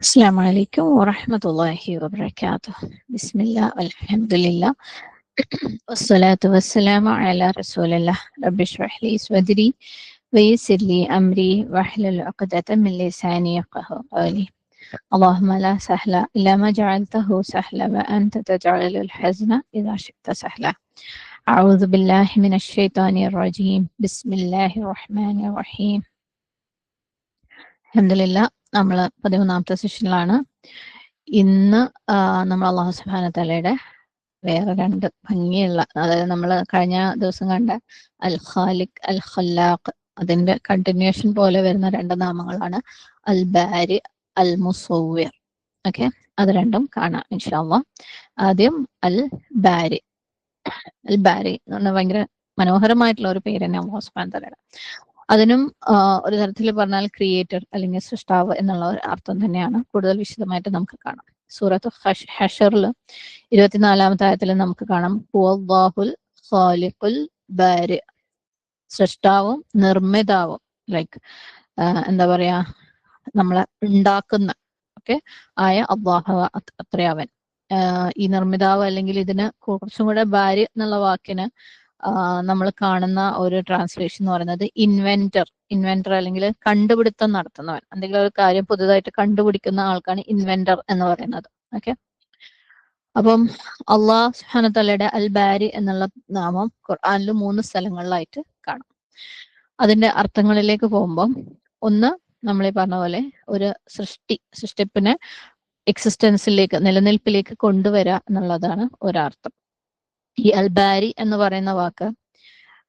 السلام عليكم ورحمة الله وبركاته. بسم الله والحمد لله والصلاة والسلام على رسول الله. رب اشرح لي صدري ويسر لي أمري واحلل عقدة من لساني يفقهوا قولي. اللهم لا سهل إلا ما جعلته سهلا وأنت تجعل الحزن إذا شئت سهلا. أعوذ بالله من الشيطان الرجيم. بسم الله الرحمن الرحيم. അൽഹംദുലില്ലാ നമ്മൾ 13ാമത്തെ സെഷനിലാണ്. ഇന്ന് നമ്മൾ അല്ലാഹു സുബ്ഹാനഹു തആലയുടെ വേറെ രണ്ട് ഭംഗിയുള്ള, അതായത് നമ്മൾ കഴിഞ്ഞ ദിവസം കണ്ട അൽ ഖാലിഖ് അൽ ഖല്ലാഖ്, അതിന്റെ കണ്ടിന്യൂഷൻ പോലെ വരുന്ന രണ്ട് നാമങ്ങളാണ് അൽ ബാരി അൽ മുസവ്വിർ. ഓക്കെ, അത് രണ്ടും കാണാം ഇൻഷാ അല്ലാഹ്. ആദ്യം അൽ ബാരി. അൽ ബാരി എന്ന് പറഞ്ഞാൽ ഭയങ്കര മനോഹരമായിട്ടുള്ള ഒരു പേര് തന്നെ അല്ലാഹു സുബ്ഹാനഹു തആലയുടെ. അതിനും ഒരു തരത്തിൽ പറഞ്ഞാൽ ക്രിയേറ്റർ അല്ലെങ്കിൽ സൃഷ്ടാവ് എന്നുള്ള ഒരു അർത്ഥം തന്നെയാണ്. കൂടുതൽ വിശദമായിട്ട് നമുക്ക് കാണാം. സൂറത്ത് ഹഷറിൽ 24ാമത്തെ ആയത്തിൽ നമുക്ക് കാണാം ഹുവല്ലാഹുൽ ഖാലിഖുൽ ബാരി, സൃഷ്ടാവും നിർമ്മിതാവും, ലൈക്ക് എന്താ പറയാ, നമ്മളെ ഉണ്ടാക്കുന്ന ഒക്കെ ആയ അല്ലാഹു അത്രയവൻ. ഈ നിർമ്മിതാവ് അല്ലെങ്കിൽ ഇതിന് കുറച്ചും കൂടെ ബാരി എന്നുള്ള വാക്കിന് നമ്മൾ കാണുന്ന ഒരു ട്രാൻസ്ലേഷൻ എന്ന് പറയുന്നത് ഇൻവെന്റർ അല്ലെങ്കിൽ കണ്ടുപിടുത്തം നടത്തുന്നവൻ. എന്തെങ്കിലും ഒരു കാര്യം പുതുതായിട്ട് കണ്ടുപിടിക്കുന്ന ആൾക്കാണ് ഇൻവെന്റർ എന്ന് പറയുന്നത്. ഓക്കെ, അപ്പം അല്ലാഹു സുബ്ഹാനഹു തആലയുടെ അൽ ബാരി എന്നുള്ള നാമം ഖുർആനിൽ 3 സ്ഥലങ്ങളിലായിട്ട് കാണാം. അതിന്റെ അർത്ഥങ്ങളിലേക്ക് പോകുമ്പോൾ, ഒന്ന് നമ്മൾ ഈ പറഞ്ഞ പോലെ ഒരു സൃഷ്ടിപ്പിനെ എക്സിസ്റ്റൻസിലേക്ക്, നിലനിൽപ്പിലേക്ക് കൊണ്ടുവരിക എന്നുള്ളതാണ് ഒരർത്ഥം. ഈ അൽ ബാരി എന്ന് പറയുന്ന വാക്ക്,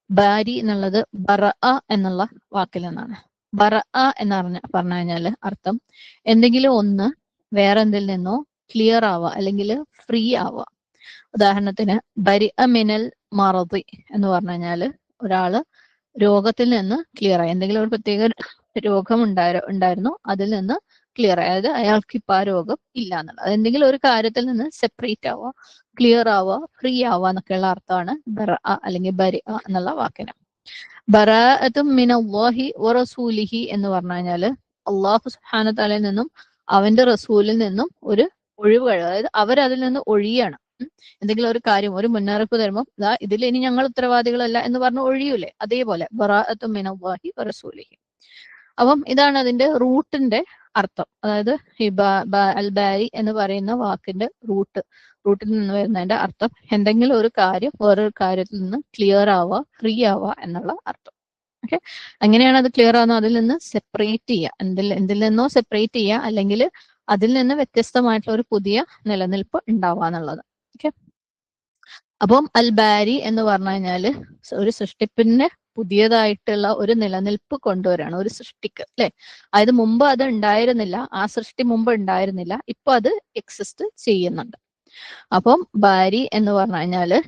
ബാരി എന്നുള്ളത് ബറഅ എന്നുള്ള വാക്കിൽ നിന്നാണ്. ബറഅ എന്ന് പറഞ്ഞു കഴിഞ്ഞാല് അർത്ഥം എന്തെങ്കിലും ഒന്ന് വേറെ എന്തിൽ നിന്നോ ക്ലിയർ ആവുക അല്ലെങ്കിൽ ഫ്രീ ആവുക. ഉദാഹരണത്തിന് ബരിഅ മിനൽ മറദി എന്ന് പറഞ്ഞു കഴിഞ്ഞാല് ഒരാള് രോഗത്തിൽ നിന്ന് ക്ലിയർ ആയി, എന്തെങ്കിലും ഒരു പ്രത്യേക രോഗം ഉണ്ടായിരുന്നു, അതിൽ നിന്ന് ക്ലിയർ ആയി, അതായത് അയാൾക്ക് ഇപ്പൊ ആ രോഗം ഇല്ല എന്നുള്ളത്. അതെന്തെങ്കിലും ഒരു കാര്യത്തിൽ നിന്ന് സെപ്പറേറ്റ് ആവുക, ക്ലിയർ ആവുക, ഫ്രീ ആവുക എന്നൊക്കെയുള്ള അർത്ഥമാണ് ബറഅ അല്ലെങ്കിൽ ബരിഅ എന്നുള്ള വാക്കിന്. ബറാഅത്തും മിനല്ലാഹി വറസൂലിഹി എന്ന് പറഞ്ഞു കഴിഞ്ഞാല് അല്ലാഹു സുബ്ഹാനഹു തആലയിൽ നിന്നും അവന്റെ റസൂലിൽ നിന്നും ഒരു ഒഴിവ് കഴിവ്, അതായത് അവരതിൽ നിന്ന് ഒഴിയാണ്. എന്തെങ്കിലും ഒരു കാര്യം, ഒരു മുന്നറിയിപ്പ് തരുമ്പോൾ ഇതാ ഇതിൽ ഇനി ഞങ്ങൾ ഉത്തരവാദികളല്ല എന്ന് പറഞ്ഞ് ഒഴിയൂലേ, അതേപോലെ ബറാഅത്തും മിനല്ലാഹി വറസൂലിഹി. അപ്പം ഇതാണ് അതിന്റെ റൂട്ടിന്റെ അർത്ഥം. അതായത് ഈ അൽ ബാരി എന്ന് പറയുന്ന വാക്കിന്റെ റൂട്ടിൽ നിന്ന് വരുന്നതിന്റെ അർത്ഥം എന്തെങ്കിലും ഒരു കാര്യം വേറൊരു കാര്യത്തിൽ നിന്ന് ക്ലിയർ ആവുക, ഫ്രീ ആവുക എന്നുള്ള അർത്ഥം. ഓക്കെ, അങ്ങനെയാണ് അത് ക്ലിയർ ആവുന്നത്. അതിൽ നിന്ന് സെപ്പറേറ്റ് ചെയ്യുക, എന്തിൽ നിന്നോ സെപ്പറേറ്റ് ചെയ്യുക, അല്ലെങ്കിൽ അതിൽ നിന്ന് വ്യത്യസ്തമായിട്ടുള്ള ഒരു പുതിയ നിലനിൽപ്പ് ഉണ്ടാവുക എന്നുള്ളത്. ഓക്കെ, അപ്പം അൽ ബാരി എന്ന് പറഞ്ഞു കഴിഞ്ഞാല് ഒരു സൃഷ്ടിപ്പിന്റെ പുതിയതായിട്ടുള്ള ഒരു നിലനിൽപ്പ് കൊണ്ടുവരാണ് ഒരു സൃഷ്ടിക്ക്, അല്ലെ. അതായത് മുമ്പ് അത് ഉണ്ടായിരുന്നില്ല, ആ സൃഷ്ടി മുമ്പ് ഉണ്ടായിരുന്നില്ല, ഇപ്പൊ അത് എക്സിസ്റ്റ് ചെയ്യുന്നുണ്ട്. അപ്പം ബാരി എന്ന് പറഞ്ഞു കഴിഞ്ഞാല്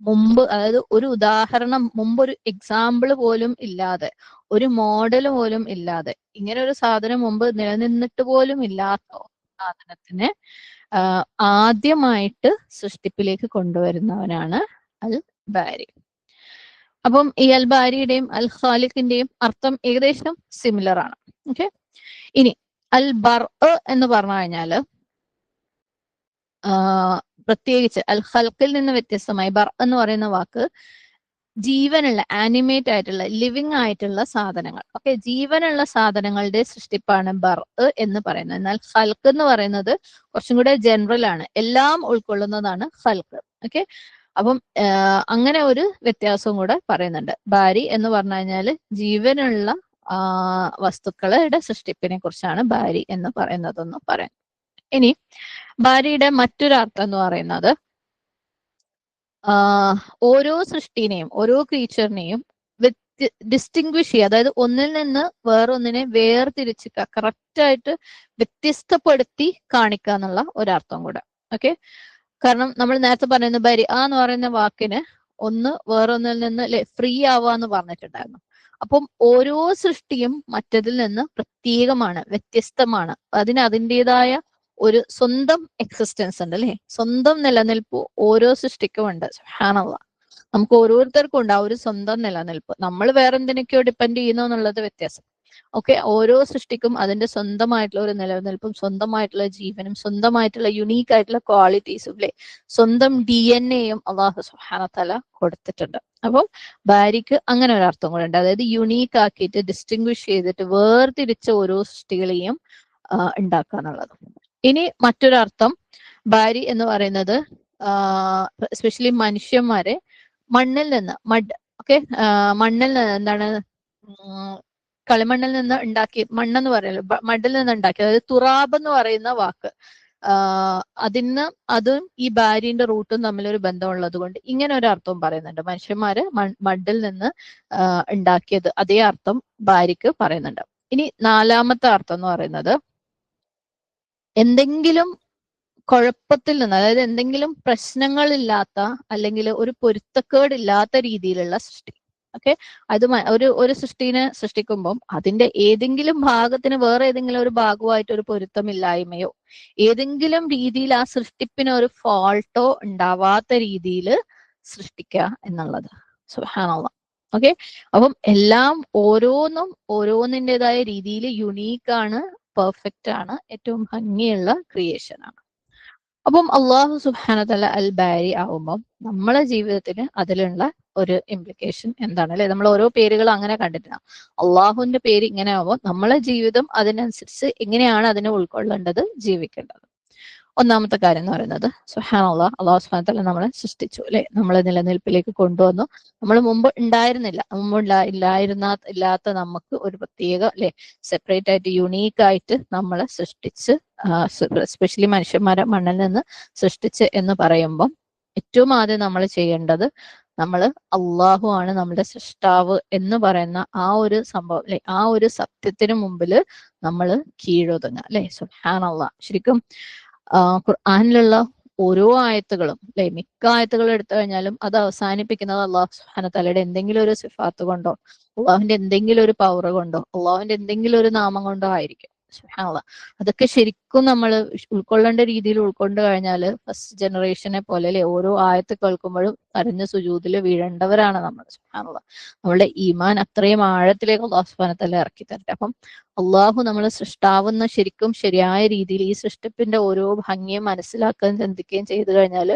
മുമ്പ്, അതായത് ഒരു ഉദാഹരണം, മുമ്പ് ഒരു എക്സാമ്പിൾ പോലും ഇല്ലാതെ, ഒരു മോഡൽ പോലും ഇല്ലാതെ, ഇങ്ങനെ ഒരു സാധനം മുമ്പ് നിലനിന്നിട്ട് പോലും ഇല്ലാത്ത സാധനത്തിനെ ആദ്യമായിട്ട് സൃഷ്ടിപ്പിലേക്ക് കൊണ്ടുവരുന്നവനാണ് അൽ ബാരി. അപ്പം ഈ അൽ ബാരിയുടെയും അൽ ഖാലിഖിന്റെയും അർത്ഥം ഏകദേശം സിമിലർ ആണ്. ഓക്കെ, ഇനി അൽ ബർഅ എന്ന് പറഞ്ഞു കഴിഞ്ഞാല് പ്രത്യേകിച്ച് അൽ ഖൽഖിൽ നിന്ന് വ്യത്യസ്തമായി ബർ എന്ന് പറയുന്ന വാക്ക് ജീവനുള്ള, ആനിമേറ്റ് ആയിട്ടുള്ള, ലിവിങ് ആയിട്ടുള്ള സാധനങ്ങൾ, ഓക്കെ, ജീവനുള്ള സാധനങ്ങളുടെ സൃഷ്ടിപ്പാണ് ബർ എന്ന് പറയുന്നത്. എന്നാൽ ഖൽഖ് എന്ന് പറയുന്നത് കുറച്ചും കൂടെ ജനറൽ ആണ്, എല്ലാം ഉൾക്കൊള്ളുന്നതാണ് ഖൽഖ്. ഓക്കെ, അപ്പം അങ്ങനെ ഒരു വ്യത്യാസവും കൂടെ പറയുന്നുണ്ട്. ബാരി എന്ന് പറഞ്ഞു കഴിഞ്ഞാല് ജീവനുള്ള വസ്തുക്കളുടെ സൃഷ്ടിപ്പിനെ കുറിച്ചാണ് ബാരി എന്ന് പറയുന്നതെന്ന് പറയാം. ഇനി ബാരിയുടെ മറ്റൊരു അർത്ഥം എന്ന് പറയുന്നത് ഓരോ സൃഷ്ടിനെയും, ഓരോ ക്രീച്ചറിനെയും ഡിസ്റ്റിങ്വിഷ് ചെയ്യുക, അതായത് ഒന്നിൽ നിന്ന് വേറൊന്നിനെ വേർതിരിച്ച് കറക്റ്റായിട്ട് വ്യത്യസ്തപ്പെടുത്തി കാണിക്കുക എന്നുള്ള ഒരർത്ഥം കൂടെ. ഓക്കെ, കാരണം നമ്മൾ നേരത്തെ പറയുന്ന ബരി എന്ന് പറയുന്ന വാക്കിന് ഒന്ന് വേറൊന്നിൽ നിന്ന് ഫ്രീ ആവുക എന്ന് പറഞ്ഞിട്ടുണ്ടായിരുന്നു. അപ്പം ഓരോ സൃഷ്ടിയും മറ്റതിൽ നിന്ന് പ്രത്യേകമാണ്, വ്യത്യസ്തമാണ്, അതിന് അതിൻ്റെതായ ഒരു സ്വന്തം എക്സിസ്റ്റൻസ് ഉണ്ട്, അല്ലെ, സ്വന്തം നിലനിൽപ്പ് ഓരോ സൃഷ്ടിക്കും ഉണ്ട്. സുബ്ഹാനല്ലാഹ്, നമുക്ക് ഓരോരുത്തർക്കും ഉണ്ട് ആ ഒരു സ്വന്തം നിലനിൽപ്പ്. നമ്മൾ വേറെ എന്തിനൊക്കെയോ ഡിപ്പെൻഡ് ചെയ്യുന്നു എന്നുള്ളത് വ്യത്യാസം. ഓക്കെ, ഓരോ സൃഷ്ടിക്കും അതിന്റെ സ്വന്തമായിട്ടുള്ള ഒരു നിലനിൽപ്പും സ്വന്തമായിട്ടുള്ള ജീവനും സ്വന്തമായിട്ടുള്ള യുണീക്ക് ആയിട്ടുള്ള ക്വാളിറ്റീസും അല്ലെ, സ്വന്തം DNA-യും അള്ളാഹു സുബ്ഹാനഹു വ തആല കൊടുത്തിട്ടുണ്ട്. അപ്പം ഭാര്യക്ക് അങ്ങനെ ഒരു അർത്ഥം കൂടെ ഉണ്ട്. അതായത് യുണീക്ക് ആക്കിയിട്ട് ഡിസ്റ്റിങ്വിഷ് ചെയ്തിട്ട് വേർതിരിച്ച ഓരോ സൃഷ്ടികളെയും ഉണ്ടാക്കാന്നുള്ളത്. ഇനി മറ്റൊരർത്ഥം ഭാര്യ എന്ന് പറയുന്നത് എസ്പെഷ്യലി മനുഷ്യന്മാരെ മണ്ണിൽ നിന്ന് ഓക്കെ, മണ്ണിൽ നിന്ന് എന്താണ് കളിമണ്ണിൽ നിന്ന് ഉണ്ടാക്കി, മണ്ണെന്ന് പറയല്ലോ, മണ്ണിൽ നിന്ന് ഉണ്ടാക്കി, അതായത് തുറാബ് എന്ന് പറയുന്ന വാക്ക് അതും ഈ ഭാര്യന്റെ റൂട്ടും തമ്മിലൊരു ബന്ധമുള്ളത് കൊണ്ട് ഇങ്ങനെ ഒരു അർത്ഥവും പറയുന്നുണ്ട്. മനുഷ്യന്മാര് മണ്ണിൽ നിന്ന് ഉണ്ടാക്കിയത്, അതേ അർത്ഥം ഭാര്യക്ക് പറയുന്നുണ്ട്. ഇനി നാലാമത്തെ അർത്ഥം എന്ന് പറയുന്നത് എന്തെങ്കിലും കുഴപ്പത്തിൽ നിന്ന്, അതായത് എന്തെങ്കിലും പ്രശ്നങ്ങളില്ലാത്ത അല്ലെങ്കിൽ ഒരു പൊരുത്തക്കേടില്ലാത്ത രീതിയിലുള്ള സൃഷ്ടി. ഓക്കെ, അത് ഒരു സൃഷ്ടിനെ സൃഷ്ടിക്കുമ്പോൾ അതിന്റെ ഏതെങ്കിലും ഭാഗത്തിന് വേറെ ഏതെങ്കിലും ഒരു ഭാഗമായിട്ട് ഒരു പൊരുത്തമില്ലായ്മയോ ഏതെങ്കിലും രീതിയിൽ ആ സൃഷ്ടിപ്പിന് ഒരു ഫോൾട്ടോ ഉണ്ടാവാത്ത രീതിയിൽ സൃഷ്ടിക്കുക എന്നുള്ളത്. സുബ്ഹാനല്ലാഹ്. ഓക്കെ, അപ്പം എല്ലാം ഓരോന്നിൻ്റെതായ രീതിയിൽ യുണീക്കാണ്, പെർഫെക്റ്റ് ആണ്, ഏറ്റവും ഭംഗിയുള്ള ക്രിയേഷൻ ആണ്. അപ്പം അള്ളാഹു സുബ്ഹാനഹു വ തആല അൽ ബാരി ആവുമ്പം നമ്മളെ ജീവിതത്തിന് അതിലുള്ള ഒരു ഇംപ്ലിക്കേഷൻ എന്താണ് അല്ലെ? നമ്മൾ ഓരോ പേരുകൾ അങ്ങനെ കണ്ടിട്ടാണ്. അള്ളാഹുവിന്റെ പേര് ഇങ്ങനെ ആവുമ്പോൾ നമ്മളെ ജീവിതം അതിനനുസരിച്ച് എങ്ങനെയാണ് അതിനെ ഉൾക്കൊള്ളേണ്ടത്, ജീവിക്കേണ്ടത്. ഒന്നാമത്തെ കാര്യം എന്ന് പറയുന്നത് സുബ്ഹാനല്ലാഹ്, അള്ളാഹു സുബ്ഹാനഹു വ തആല നമ്മളെ സൃഷ്ടിച്ചു അല്ലെ, നമ്മളെ നിലനിൽപ്പിലേക്ക് കൊണ്ടുവന്നു. നമ്മൾ മുമ്പ് ഉണ്ടായിരുന്നില്ല, ഇല്ലാത്ത നമുക്ക് ഒരു പ്രത്യേക അല്ലെ, സെപ്പറേറ്റ് ആയിട്ട് യുണീക്ക് ആയിട്ട് നമ്മളെ സൃഷ്ടിച്ച്, എസ്പെഷ്യലി മനുഷ്യന്മാരെ മണ്ണിൽ നിന്ന് സൃഷ്ടിച്ച് എന്ന് പറയുമ്പം ഏറ്റവും ആദ്യം നമ്മൾ ചെയ്യേണ്ടത്, നമ്മൾ അള്ളാഹു ആണ് നമ്മുടെ സൃഷ്ടാവ് എന്ന് പറയുന്ന ആ ഒരു സംഭവം അല്ലെ, ആ ഒരു സത്യത്തിന് മുമ്പിൽ നമ്മൾ കീഴൊതുങ്ങുക അല്ലെ. സുബ്ഹാനല്ലാഹ്. ശരിക്കും ഖുർആനിലുള്ള ഓരോ ആയത്തുകളും അല്ലെ, മിക്ക ആയത്തുകളും എടുത്തു കഴിഞ്ഞാലും അത് അവസാനിപ്പിക്കുന്നത് അള്ളാഹു സുബ്ഹാനഹു വ തആലയുടെ എന്തെങ്കിലും ഒരു സിഫാത്ത് കൊണ്ടോ അള്ളാഹുവിന്റെ എന്തെങ്കിലും ഒരു പവർ കൊണ്ടോ അള്ളാഹുവിന്റെ എന്തെങ്കിലും ഒരു നാമം കൊണ്ടോ ആയിരിക്കും. സുബ്ഹാനല്ലാഹ്. അതൊക്കെ ശരിക്കും നമ്മൾ ഉൾക്കൊള്ളേണ്ട രീതിയിൽ ഉൾക്കൊണ്ട് കഴിഞ്ഞാൽ ഫസ്റ്റ് ജനറേഷനെ പോലെ അല്ലെ, ഓരോ ആയത്ത് കേൾക്കുമ്പോഴും കരഞ്ഞ് സുജൂദിൽ വീഴേണ്ടവരാണ് നമ്മൾ. സുബ്ഹാനല്ലാഹ്. നമ്മളുടെ ഈമാൻ അത്രയും ആഴത്തിലേക്ക് അള്ളാഹു സുബ്ഹാനഹു വ തആല ഇറക്കി തരട്ടെ. അപ്പം അള്ളാഹു നമ്മൾ സൃഷ്ടാവുന്ന ശരിക്കും ശരിയായ രീതിയിൽ ഈ സൃഷ്ടിപ്പിന്റെ ഓരോ ഭംഗിയും മനസ്സിലാക്കുകയും ചിന്തിക്കുകയും ചെയ്തു കഴിഞ്ഞാൽ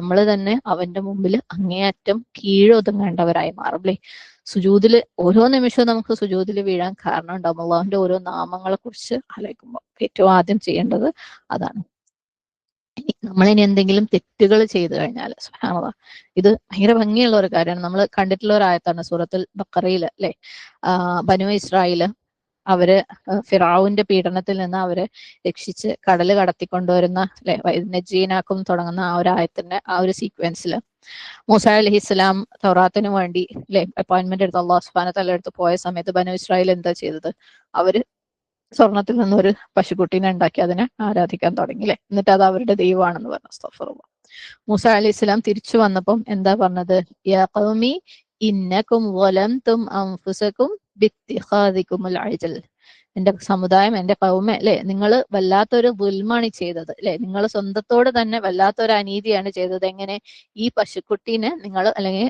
നമ്മൾ തന്നെ അവന്റെ മുമ്പിൽ അങ്ങേയറ്റം കീഴൊതുങ്ങേണ്ടവരായി മാറും അല്ലേ. സുജൂദിൽ ഓരോ നിമിഷവും നമുക്ക് സുജൂദിൽ വീഴാൻ കാരണം ഉണ്ടാവും. അള്ളാഹുവിന്റെ ഓരോ നാമങ്ങളെ കുറിച്ച് ആലോചിക്കുമ്പോൾ ഏറ്റവും ആദ്യം ചെയ്യേണ്ടത് അതാണ്. നമ്മളിനി എന്തെങ്കിലും തെറ്റുകൾ ചെയ്തു കഴിഞ്ഞാൽ സുബ്ഹാനല്ലാഹ്, ഇത് ഭയങ്കര ഭംഗിയുള്ള ഒരു കാര്യമാണ്. നമ്മൾ കണ്ടിട്ടുള്ള ഒരു ആയത്താണ് സൂറത്തുൽ ബഖറയിൽ അല്ലെ. ബനു ഇസ്രായേൽ അവര് ഫിറഔന്റെ പീഡനത്തിൽ നിന്ന് അവരെ രക്ഷിച്ച് കടല് കടത്തിക്കൊണ്ടുവരുന്ന അല്ലെ, നജീനാക്കും തുടങ്ങുന്ന ആ ഒരു ആയത്തിന്റെ ആ ഒരു സീക്വൻസിൽ മൂസാ അലൈഹിസ്സലാം തൗറാത്തിന് വേണ്ടി അല്ലെ അപ്പോയിന്റ്മെന്റ് എടുത്ത് അള്ളാഹു സുബ്ഹാനഹു വ തആല അടുത്ത് പോയ സമയത്ത് ബനു ഇസ്രായേൽ എന്താ ചെയ്തത്? അവര് സ്വർണത്തിൽ നിന്നൊരു പശുക്കുട്ടീനെ ഉണ്ടാക്കി അതിനെ ആരാധിക്കാൻ തുടങ്ങി അല്ലെ. എന്നിട്ട് അത് അവരുടെ ദൈവമാണെന്ന് പറഞ്ഞു. അസ്തഗ്ഫിറുല്ലാഹ്. മൂസാ അലൈഹിസ്സലാം തിരിച്ചു വന്നപ്പം എന്താ പറഞ്ഞത്? യാ ഖൗമി ഇന്നകും വലംതും അൻഫുസകും ബിത്തിഖാദികുമുൽ അജ്ൽ. എന്റെ സമുദായം, എന്റെ കൗമ അല്ലെ, നിങ്ങൾ വല്ലാത്തൊരു ദുൽമാണ് ചെയ്തത് അല്ലെ, നിങ്ങൾ സ്വന്തത്തോട് തന്നെ വല്ലാത്തൊരു അനീതിയാണ് ചെയ്തത്. എങ്ങനെ? ഈ പശുക്കുട്ടീനെ നിങ്ങൾ അല്ലെങ്കിൽ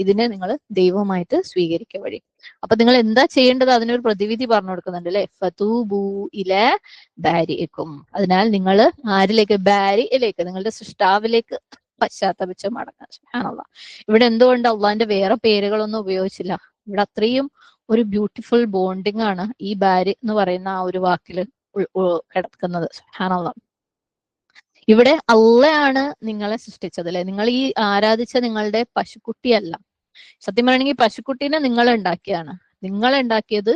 ഇതിനെ നിങ്ങൾ ദൈവമായിട്ട് സ്വീകരിക്കുക വഴി. അപ്പൊ നിങ്ങൾ എന്താ ചെയ്യേണ്ടത്? അതിനൊരു പ്രതിവിധി പറഞ്ഞു കൊടുക്കുന്നുണ്ട് അല്ലെ. ഫതൂബു ഇലാ ബാരിഇക്കും. അതിനാൽ നിങ്ങൾ ആരിലേക്ക്? ബാരിയിലേക്ക്, നിങ്ങളുടെ സൃഷ്ടാവിലേക്ക് പശ്ചാത്തപിച്ച് മടങ്ങുക. സുബ്ഹാനല്ലാഹ്. ഇവിടെ എന്തുകൊണ്ട് അള്ളാഹിന്റെ വേറെ പേരുകളൊന്നും ഉപയോഗിച്ചില്ല? ഇവിടെ അത്രയും ഒരു ബ്യൂട്ടിഫുൾ ബോണ്ടിങ് ആണ് ഈ ബാരി എന്ന് പറയുന്ന ആ ഒരു വാക്കിൽ കിടക്കുന്നത്. സുബ്ഹാനല്ലാഹ്. ഇവിടെ അള്ളയാണ് നിങ്ങളെ സൃഷ്ടിച്ചത് അല്ലെ. നിങ്ങൾ ഈ ആരാധിച്ച നിങ്ങളുടെ പശുക്കുട്ടിയല്ല. സത്യം പറയണെങ്കിൽ പശുക്കുട്ടീനെ നിങ്ങൾ ഉണ്ടാക്കിയാണ്. നിങ്ങൾ ഉണ്ടാക്കിയത്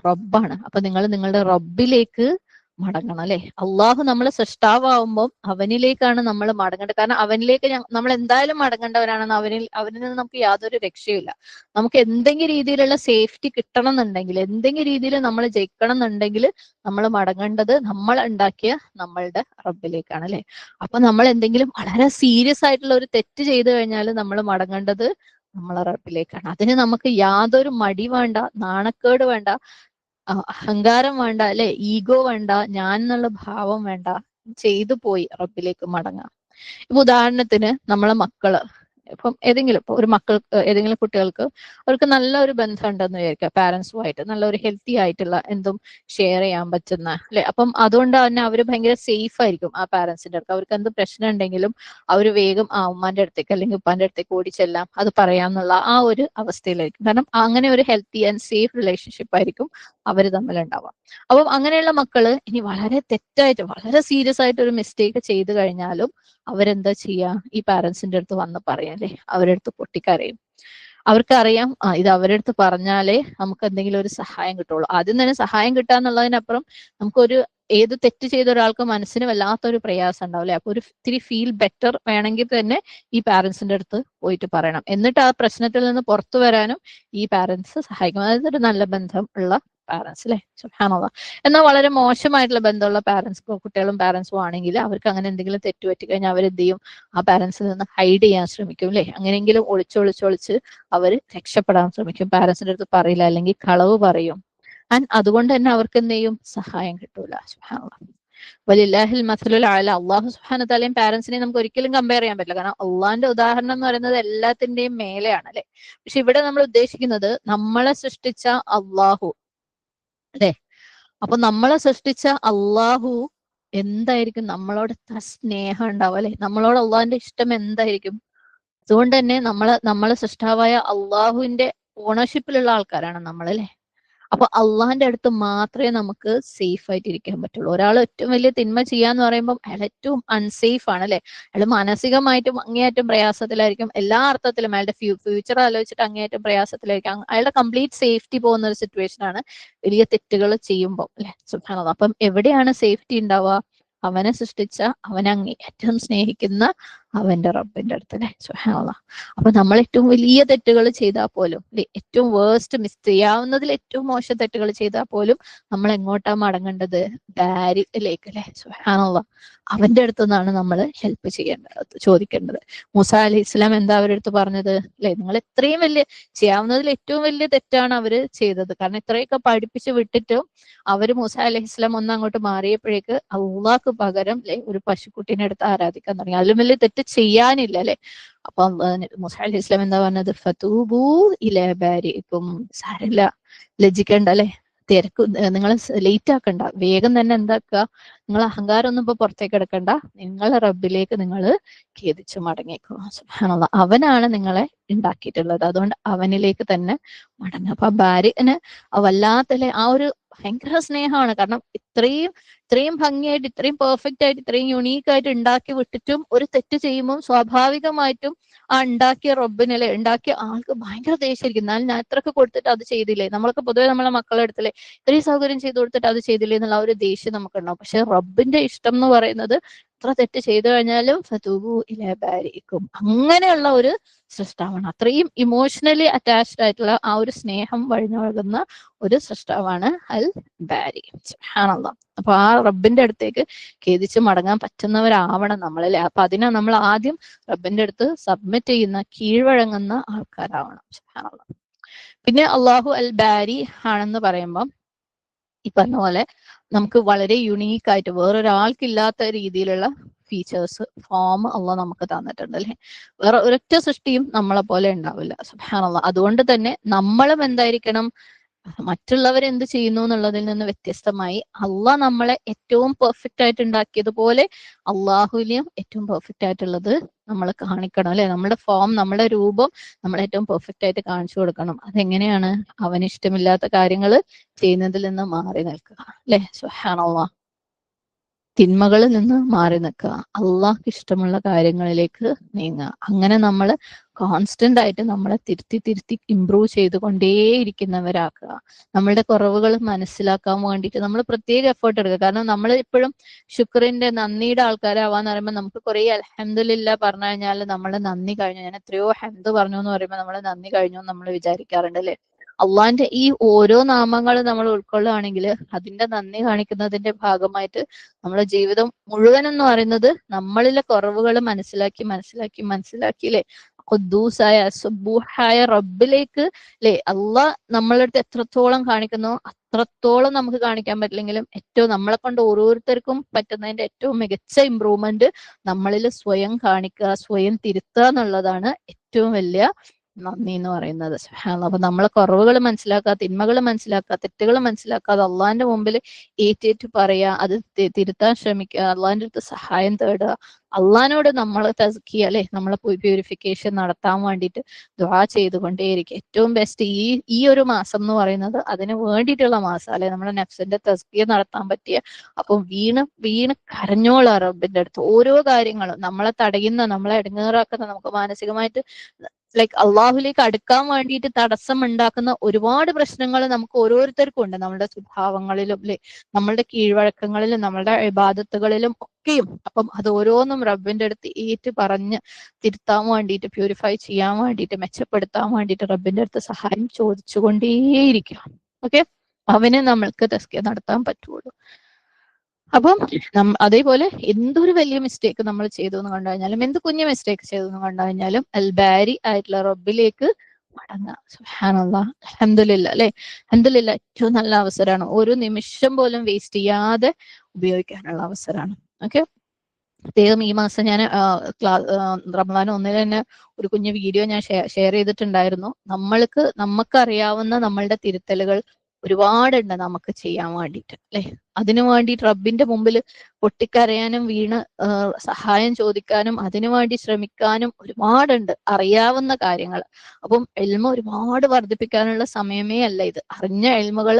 റബ്ബാണ്. അപ്പൊ നിങ്ങൾ നിങ്ങളുടെ റബ്ബിലേക്ക് മടങ്ങണം അല്ലെ. അള്ളാഹു നമ്മളെ സൃഷ്ടാവുമ്പോൾ അവനിലേക്കാണ് നമ്മൾ മടങ്ങേണ്ടത്. കാരണം അവനിലേക്ക് നമ്മൾ എന്തായാലും മടങ്ങേണ്ടവരാണെന്ന് അവനിൽ നിന്ന് നമുക്ക് യാതൊരു രക്ഷയില്ല. നമുക്ക് എന്തെങ്കിലും രീതിയിലുള്ള സേഫ്റ്റി കിട്ടണം എന്നുണ്ടെങ്കിൽ, എന്തെങ്കിലും രീതിയിൽ നമ്മൾ ജയിക്കണം എന്നുണ്ടെങ്കിൽ നമ്മൾ മടങ്ങേണ്ടത് നമ്മൾ ഉണ്ടാക്കിയ നമ്മളുടെ റബ്ബിലേക്കാണ് അല്ലെ. അപ്പൊ നമ്മൾ എന്തെങ്കിലും വളരെ സീരിയസ് ആയിട്ടുള്ള ഒരു തെറ്റ് ചെയ്തു കഴിഞ്ഞാൽ നമ്മൾ മടങ്ങേണ്ടത് നമ്മളെ റബ്ബിലേക്കാണ്. അതിന് നമുക്ക് യാതൊരു മടി വേണ്ട, നാണക്കേട് വേണ്ട, അഹങ്കാരം വേണ്ട അല്ലെ, ഈഗോ വേണ്ട, ഞാൻ എന്നുള്ള ഭാവം വേണ്ട. ചെയ്തു പോയി റബ്ബിലേക്ക് മടങ്ങാം. ഇപ്പൊ ഉദാഹരണത്തിന് നമ്മളെ മക്കള് ഇപ്പം ഏതെങ്കിലും ഇപ്പൊ ഒരു മക്കൾക്ക് ഏതെങ്കിലും കുട്ടികൾക്ക് അവർക്ക് നല്ല ഒരു ബന്ധം ഉണ്ടെന്ന് വിചാരിക്കുക പാരന്റ്സുമായിട്ട്, നല്ല ഒരു ഹെൽത്തി ആയിട്ടുള്ള എന്തും ഷെയർ ചെയ്യാൻ പറ്റുന്ന അല്ലെ. അപ്പം അതുകൊണ്ട് തന്നെ അവർ ഭയങ്കര സേഫ് ആയിരിക്കും ആ പാരന്റ്സിന്റെ അടുത്ത്. അവർക്ക് എന്ത് പ്രശ്നം ഉണ്ടെങ്കിലും അവർ വേഗം ആ ഉമ്മാന്റെ അടുത്തേക്ക് അല്ലെങ്കിൽ ഉപ്പാന്റെ അടുത്തേക്ക് ഓടിച്ചെല്ലാം അത് പറയാന്നുള്ള ആ ഒരു അവസ്ഥയിലായിരിക്കും. കാരണം അങ്ങനെ ഒരു ഹെൽത്തി ആൻഡ് സേഫ് റിലേഷൻഷിപ്പ് ആയിരിക്കും അവർ തമ്മിൽ ഉണ്ടാവുക. അപ്പം അങ്ങനെയുള്ള മക്കള് ഇനി വളരെ തെറ്റായിട്ട് വളരെ സീരിയസ് ആയിട്ട് ഒരു മിസ്റ്റേക്ക് ചെയ്തു കഴിഞ്ഞാലും അവരെന്താ ചെയ്യാ, ഈ പാരന്റ്സിന്റെ അടുത്ത് വന്ന് പറയാല്ലേ, അവരുടെ അടുത്ത് പൊട്ടിക്കരയും. അവർക്കറിയാം ഇത് അവരുടെ അടുത്ത് പറഞ്ഞാലേ നമുക്ക് എന്തെങ്കിലും ഒരു സഹായം കിട്ടുള്ളൂ. ആദ്യം തന്നെ സഹായം കിട്ടാന്നുള്ളതിനപ്പുറം നമുക്കൊരു ഏത് തെറ്റ് ചെയ്ത ഒരാൾക്ക് മനസ്സിന് വല്ലാത്തൊരു പ്രയാസം ഉണ്ടാവും അല്ലെ. അപ്പൊ ഒരു ഇത്തിരി ഫീൽ ബെറ്റർ വേണമെങ്കിൽ തന്നെ ഈ പാരന്റ്സിന്റെ അടുത്ത് പോയിട്ട് പറയണം. എന്നിട്ട് ആ പ്രശ്നത്തിൽ നിന്ന് പുറത്തു വരാനും ഈ പാരന്റ്സ് സഹായിക്കും. അതായത് ഒരു നല്ല ബന്ധം ഉള്ള പാരന്റ്സ് അല്ലെ. സുബ്ഹാനല്ലാഹ്. എന്നാൽ വളരെ മോശമായിട്ടുള്ള ബന്ധമുള്ള പാരന്റ്സ്, കുട്ടികളും പാരന്റ്സും ആണെങ്കിൽ അവർക്ക് അങ്ങനെ എന്തെങ്കിലും തെറ്റ് പറ്റി കഴിഞ്ഞാൽ അവരെന്ത് ചെയ്യും, ആ പാരന്റ്സിൽ നിന്ന് ഹൈഡ് ചെയ്യാൻ ശ്രമിക്കും അല്ലെ. അങ്ങനെയെങ്കിലും ഒളിച്ചൊളിച്ചൊളിച്ച് അവർ രക്ഷപ്പെടാൻ ശ്രമിക്കും. പാരന്റ്സിന്റെ അടുത്ത് പറയില്ല, അല്ലെങ്കിൽ കളവ് പറയും. ആൻഡ് അതുകൊണ്ട് തന്നെ അവർക്ക് എന്ത് ചെയ്യും, സഹായം കിട്ടൂല. സുബ്ഹാനല്ലാഹ്. വലില്ലാഹിൽ മസലുൽ അഅല. അള്ളാഹു സുബ്ഹാനഹു വതആലയും പാരന്റ്സിനെയും നമുക്ക് ഒരിക്കലും കമ്പയർ ചെയ്യാൻ പറ്റില്ല. കാരണം അള്ളാഹിന്റെ ഉദാഹരണം എന്ന് പറയുന്നത് എല്ലാത്തിന്റെയും മേലെയാണ് അല്ലെ. പക്ഷെ ഇവിടെ നമ്മൾ ഉദ്ദേശിക്കുന്നത് നമ്മളെ സൃഷ്ടിച്ച അള്ളാഹു അല്ലെ. അപ്പൊ നമ്മളെ സൃഷ്ടിച്ച അള്ളാഹു എന്തായിരിക്കും നമ്മളോട് എത്ര സ്നേഹം ഉണ്ടാവും അല്ലെ. നമ്മളോട് അള്ളാഹിന്റെ ഇഷ്ടം എന്തായിരിക്കും. അതുകൊണ്ട് തന്നെ നമ്മളെ സൃഷ്ടാവായ അള്ളാഹുവിന്റെ ഓണർഷിപ്പിലുള്ള ആൾക്കാരാണ് നമ്മൾ അല്ലെ. അപ്പൊ അള്ളാഹിന്റെ അടുത്ത് മാത്രമേ നമുക്ക് സേഫ് ആയിട്ട് ഇരിക്കാൻ പറ്റുള്ളൂ. ഒരാൾ ഏറ്റവും വലിയ തിന്മ ചെയ്യാന്ന് പറയുമ്പോൾ അയാൾ ഏറ്റവും അൺസേഫ് ആണ് അല്ലെ. അയാൾ മാനസികമായിട്ടും അങ്ങേയറ്റം പ്രയാസത്തിലായിരിക്കും. എല്ലാ അർത്ഥത്തിലും അയാളുടെ ഫ്യൂച്ചർ ആലോചിച്ചിട്ട് അങ്ങേയറ്റം പ്രയാസത്തിലായിരിക്കും. അയാളുടെ കംപ്ലീറ്റ് സേഫ്റ്റി പോകുന്ന ഒരു സിറ്റുവേഷൻ ആണ് വലിയ തെറ്റുകൾ ചെയ്യുമ്പോൾ അല്ലെ. സുബ്ഹാനല്ലാഹ്. അപ്പം എവിടെയാണ് സേഫ്റ്റി ഉണ്ടാവുക, അവനെ സൃഷ്ടിച്ച അവനെ അങ്ങേയറ്റം സ്നേഹിക്കുന്ന അവന്റെ റബ്ബിന്റെ അടുത്ത് അല്ലെ. സുബ്ഹാനല്ലാഹ്. അപ്പൊ നമ്മൾ ഏറ്റവും വലിയ തെറ്റുകൾ ചെയ്താൽ പോലും അല്ലെ, ഏറ്റവും വേഴ്സ്റ്റ് ചെയ്യാവുന്നതിൽ ഏറ്റവും മോശം തെറ്റുകൾ ചെയ്താൽ പോലും നമ്മൾ എങ്ങോട്ടാ മടങ്ങേണ്ടത്, ബാരിലേക്ക് അല്ലെ. സുബ്ഹാനല്ലാഹ്. അവന്റെ അടുത്ത് നിന്നാണ് നമ്മൾ ഹെൽപ്പ് ചെയ്യേണ്ടത്, ചോദിക്കേണ്ടത്. മൂസ അലൈഹി ഇസ്ലാം എന്താ അവരുടെ അടുത്ത് പറഞ്ഞത് അല്ലെ. നിങ്ങൾ എത്രയും വലിയ ചെയ്യാവുന്നതിൽ ഏറ്റവും വലിയ തെറ്റാണ് അവര് ചെയ്തത്. കാരണം ഇത്രയൊക്കെ പഠിപ്പിച്ച് വിട്ടിട്ടും അവര് മൂസ അലൈഹി ഇസ്ലാം ഒന്ന് അങ്ങോട്ട് മാറിയപ്പോഴേക്ക് അള്ളാഹ്ക്ക് പകരം അല്ലെ ഒരു പശുക്കുട്ടീനെ എടുത്ത് ആരാധിക്കാൻ തുടങ്ങി. അതിലും വലിയ തെറ്റ് ചെയ്യാനില്ല അല്ലെ. അപ്പൊ മൂസ അലൈഹി ഇസ്ലാം എന്താ പറഞ്ഞത്, ഫതൂബൂ ഇലാ ബാരിഇക്കും. സാരമില്ല, ലജ്ജിക്കണ്ട അല്ലെ, തിരക്ക് നിങ്ങൾ ലേറ്റ് ആക്കണ്ട, വേഗം തന്നെ എന്താക്കുക, നിങ്ങൾ അഹങ്കാരം ഒന്നും ഇപ്പൊ പുറത്തേക്ക് എടുക്കണ്ട, നിങ്ങളെ റബ്ബിലേക്ക് നിങ്ങൾ ഖേദിച്ചു മടങ്ങിക്കോ. സുബ്ഹാനല്ലാഹ്. അവനാണ് നിങ്ങളെ ഉണ്ടാക്കിയിട്ടുള്ളത്, അതുകൊണ്ട് അവനിലേക്ക് തന്നെ മടങ്ങുക. അപ്പൊ ഭാര്യന് വല്ലാത്തല്ലേ ആ ഒരു ഭയങ്കര സ്നേഹമാണ്. കാരണം ഇത്രയും ഭംഗിയായിട്ട്, ഇത്രയും പെർഫെക്റ്റ് ആയിട്ട്, ഇത്രയും യുണീക്ക് ആയിട്ട് ഉണ്ടാക്കി വിട്ടിട്ടും ഒരു തെറ്റ് ചെയ്യുമ്പോൾ സ്വാഭാവികമായിട്ടും ആ ഉണ്ടാക്കിയ റബ്ബിനല്ലേ, ഉണ്ടാക്കിയ ആൾക്ക് ഭയങ്കര ദേഷ്യമായിരിക്കും. എന്നാലും ഞാൻ ഇത്രയൊക്കെ കൊടുത്തിട്ട് അത് ചെയ്തില്ലേ. നമ്മളൊക്കെ പൊതുവെ നമ്മളെ മക്കളെ അടുത്തല്ലേ ഇത്രയും സൗകര്യം ചെയ്തു കൊടുത്തിട്ട് അത് ചെയ്തില്ലേ എന്നുള്ള ഒരു ദേഷ്യം നമുക്കുണ്ടാവും. പക്ഷെ റബ്ബിന്റെ ഇഷ്ടം എന്ന് പറയുന്നത് എത്ര തെറ്റ് ചെയ്തു കഴിഞ്ഞാലും ഫതൂബൂ ഇലാ ബാരിഇക്കും, അങ്ങനെയുള്ള ഒരു സൃഷ്ടാവാണ്. അത്രയും ഇമോഷണലി അറ്റാച്ച്ഡ് ആയിട്ടുള്ള ആ ഒരു സ്നേഹം വഴിഞ്ഞൊഴുകുന്ന ഒരു സൃഷ്ടാവാണ് അൽ ബാരി. സുബ്ഹാനല്ലാഹ്. അപ്പൊ ആ റബ്ബിന്റെ അടുത്തേക്ക് ഖേദിച്ച് മടങ്ങാൻ പറ്റുന്നവരാവണം നമ്മളല്ലേ. അപ്പൊ അതിനാ നമ്മൾ ആദ്യം റബ്ബിന്റെ അടുത്ത് സബ്മിറ്റ് ചെയ്യുന്ന, കീഴ്വഴങ്ങുന്ന ആൾക്കാരാവണം. സുബ്ഹാനല്ലാഹ്. പിന്നെ അള്ളാഹു അൽ ബാരി ആണെന്ന് പറയുമ്പോൾ ഈ പറഞ്ഞ പോലെ നമുക്ക് വളരെ യുണീക്ക് ആയിട്ട് വേറൊരാൾക്കില്ലാത്ത രീതിയിലുള്ള ഫീച്ചേഴ്സ്, ഫോം അള്ളാഹ് നമുക്ക് തന്നിട്ടുണ്ട് അല്ലെ. വേറെ ഒരൊറ്റ സൃഷ്ടിയും നമ്മളെ പോലെ ഉണ്ടാവില്ല. സുബ്ഹാനല്ലാഹ്. അതുകൊണ്ട് തന്നെ നമ്മളും എന്തായിരിക്കണം, മറ്റുള്ളവർ എന്ത് ചെയ്യുന്നു എന്നുള്ളതിൽ നിന്ന് വ്യത്യസ്തമായി അള്ളാഹ് നമ്മളെ ഏറ്റവും പെർഫെക്റ്റ് ആയിട്ട് ഉണ്ടാക്കിയതുപോലെ അള്ളാഹുവിനെയും ഏറ്റവും പെർഫെക്റ്റ് ആയിട്ടുള്ളത് നമ്മൾ കാണിക്കണം അല്ലെ. നമ്മുടെ ഫോം, നമ്മുടെ രൂപം നമ്മൾ ഏറ്റവും പെർഫെക്റ്റ് ആയിട്ട് കാണിച്ചു കൊടുക്കണം. അതെങ്ങനെയാണ്, അവന് ഇഷ്ടമില്ലാത്ത കാര്യങ്ങൾ ചെയ്യുന്നതിൽ നിന്ന് മാറി നിൽക്കുക അല്ലെ. സുബ്ഹാനല്ലാഹ്. തിന്മകളിൽ നിന്ന് മാറി നിൽക്കുക, അള്ളാഹ്ക്ക് ഇഷ്ടമുള്ള കാര്യങ്ങളിലേക്ക് നീങ്ങുക. അങ്ങനെ നമ്മൾ കോൺസ്റ്റന്റ് ആയിട്ട് നമ്മളെ തിരുത്തി ഇംപ്രൂവ് ചെയ്തുകൊണ്ടേയിരിക്കുന്നവരാക്കുക. നമ്മളുടെ കുറവുകൾ മനസ്സിലാക്കാൻ വേണ്ടിയിട്ട് നമ്മൾ പ്രത്യേക എഫേർട്ട് എടുക്കുക. കാരണം നമ്മൾ എപ്പോഴും ശുക്രിന്റെ, നന്ദിയുടെ ആൾക്കാരാവാന്ന് പറയുമ്പോൾ നമുക്ക് കുറെ അൽഹംദുലില്ലാ പറഞ്ഞു കഴിഞ്ഞാൽ നമ്മൾ നന്ദി കഴിഞ്ഞു, ഞാൻ എത്രയോ ഹംദ് പറഞ്ഞു എന്ന് പറയുമ്പോൾ നമ്മൾ നന്ദി കഴിഞ്ഞു എന്ന് നമ്മൾ വിചാരിക്കാറുണ്ട് അല്ലെ. അള്ളാഹിന്റെ ഈ ഓരോ നാമങ്ങൾ നമ്മൾ ഉൾക്കൊള്ളുകയാണെങ്കിൽ അതിന്റെ നന്ദി കാണിക്കുന്നതിന്റെ ഭാഗമായിട്ട് നമ്മുടെ ജീവിതം മുഴുവൻ എന്ന് പറയുന്നത് നമ്മളിലെ കുറവുകൾ മനസ്സിലാക്കി അല്ലേ ഖുദ്ദൂസായ സുബ്ബൂഹായ റബ്ബിലേക്ക് അല്ലെ അള്ളാഹ് നമ്മളുടെ അടുത്ത് എത്രത്തോളം കാണിക്കുന്നു അത്രത്തോളം നമുക്ക് കാണിക്കാൻ പറ്റില്ലെങ്കിലും ഏറ്റവും നമ്മളെ കൊണ്ട് ഓരോരുത്തർക്കും പറ്റുന്നതിന്റെ ഏറ്റവും മികച്ച ഇമ്പ്രൂവ്മെന്റ് നമ്മളിൽ സ്വയം കാണിക്കുക, സ്വയം തിരുത്തുക എന്നുള്ളതാണ് ഏറ്റവും വലിയ നന്ദി എന്ന് പറയുന്നത്. സുബ്ഹാനല്ലാഹ്. അപ്പൊ നമ്മളെ കുറവുകൾ മനസ്സിലാക്കുക, തിന്മകൾ മനസ്സിലാക്കുക, തെറ്റുകൾ മനസ്സിലാക്കുക, അത് അള്ളാഹിന്റെ മുമ്പിൽ ഏറ്റേറ്റ് പറയുക, അത് തിരുത്താൻ ശ്രമിക്കുക, അള്ളാഹിന്റെ അടുത്ത് സഹായം തേടുക, അള്ളഹാനോട് നമ്മൾ തസ്കിയ അല്ലെ നമ്മളെ പ്യൂരിഫിക്കേഷൻ നടത്താൻ വേണ്ടിയിട്ട് ദുആ ചെയ്തുകൊണ്ടേയിരിക്കും. ഏറ്റവും ബെസ്റ്റ് ഈ ഒരു മാസം എന്ന് പറയുന്നത് അതിന് വേണ്ടിയിട്ടുള്ള മാസം അല്ലെ, നമ്മുടെ നഫ്സിന്റെ തസ്കിയ നടത്താൻ പറ്റിയ. അപ്പം വീണ് കരഞ്ഞോളാം റബ്ബിന്റെ അടുത്ത്. ഓരോ കാര്യങ്ങളും നമ്മളെ തടയുന്ന, നമ്മളെ ഇടങ്ങേറാക്കുന്ന, നമുക്ക് മാനസികമായിട്ട് ലൈക്ക് അള്ളാഹുലേക്ക് അടുക്കാൻ വേണ്ടിയിട്ട് തടസ്സം ഉണ്ടാക്കുന്ന ഒരുപാട് പ്രശ്നങ്ങൾ നമുക്ക് ഓരോരുത്തർക്കും ഉണ്ട്, നമ്മുടെ സ്വഭാവങ്ങളിലും അല്ലെ, നമ്മളുടെ കീഴ്വഴക്കങ്ങളിലും നമ്മളുടെ ഇബാദത്തുകളിലും ഒക്കെയും. അപ്പം അത് ഓരോന്നും റബ്ബിന്റെ അടുത്ത് ഏറ്റു പറഞ്ഞ് തിരുത്താൻ വേണ്ടിയിട്ട്, പ്യൂരിഫൈ ചെയ്യാൻ വേണ്ടിയിട്ട്, മെച്ചപ്പെടുത്താൻ വേണ്ടിയിട്ട് റബ്ബിന്റെ അടുത്ത് സഹായം ചോദിച്ചുകൊണ്ടേയിരിക്കുക. ഓക്കെ, അവന് നമ്മൾക്ക് തസ്കിയ നടത്താൻ പറ്റുള്ളൂ. അപ്പം അതേപോലെ എന്തൊരു വലിയ മിസ്റ്റേക്ക് നമ്മൾ ചെയ്തു എന്ന് കണ്ടു കഴിഞ്ഞാലും, എന്ത് കുഞ്ഞു മിസ്റ്റേക്ക് ചെയ്തു എന്ന് കണ്ടു കഴിഞ്ഞാലും അൽബാരി ആയിട്ടുള്ള റബ്ബിലേക്ക് മടങ്ങുക. സുബ്ഹാനല്ലാഹ്, അൽഹംദുലില്ലാ അല്ലെ. അൽഹംദുലില്ലാ ഏറ്റവും നല്ല അവസരമാണ്, ഒരു നിമിഷം പോലും വേസ്റ്റ് ചെയ്യാതെ ഉപയോഗിക്കാനുള്ള അവസരമാണ്. ഓക്കെ, പ്രത്യേകം ഈ മാസം ഞാൻ റമദാൻ 1 തന്നെ ഒരു കുഞ്ഞു വീഡിയോ ഞാൻ ഷെയർ ചെയ്തിട്ടുണ്ടായിരുന്നു. നമുക്കറിയാവുന്ന നമ്മളുടെ തിരുത്തലുകൾ ഒരുപാടുണ്ട് നമുക്ക് ചെയ്യാൻ വേണ്ടിയിട്ട് അല്ലെ. അതിനു വേണ്ടിയിട്ട് റബ്ബിന്റെ മുമ്പിൽ പൊട്ടിക്കരയാനും വീണ് സഹായം ചോദിക്കാനും അതിനു വേണ്ടി ശ്രമിക്കാനും ഒരുപാടുണ്ട് അറിയാവുന്ന കാര്യങ്ങൾ. അപ്പം എൽമ ഒരുപാട് വർദ്ധിപ്പിക്കാനുള്ള സമയമേ അല്ല ഇത്. അറിഞ്ഞ എൽമുകൾ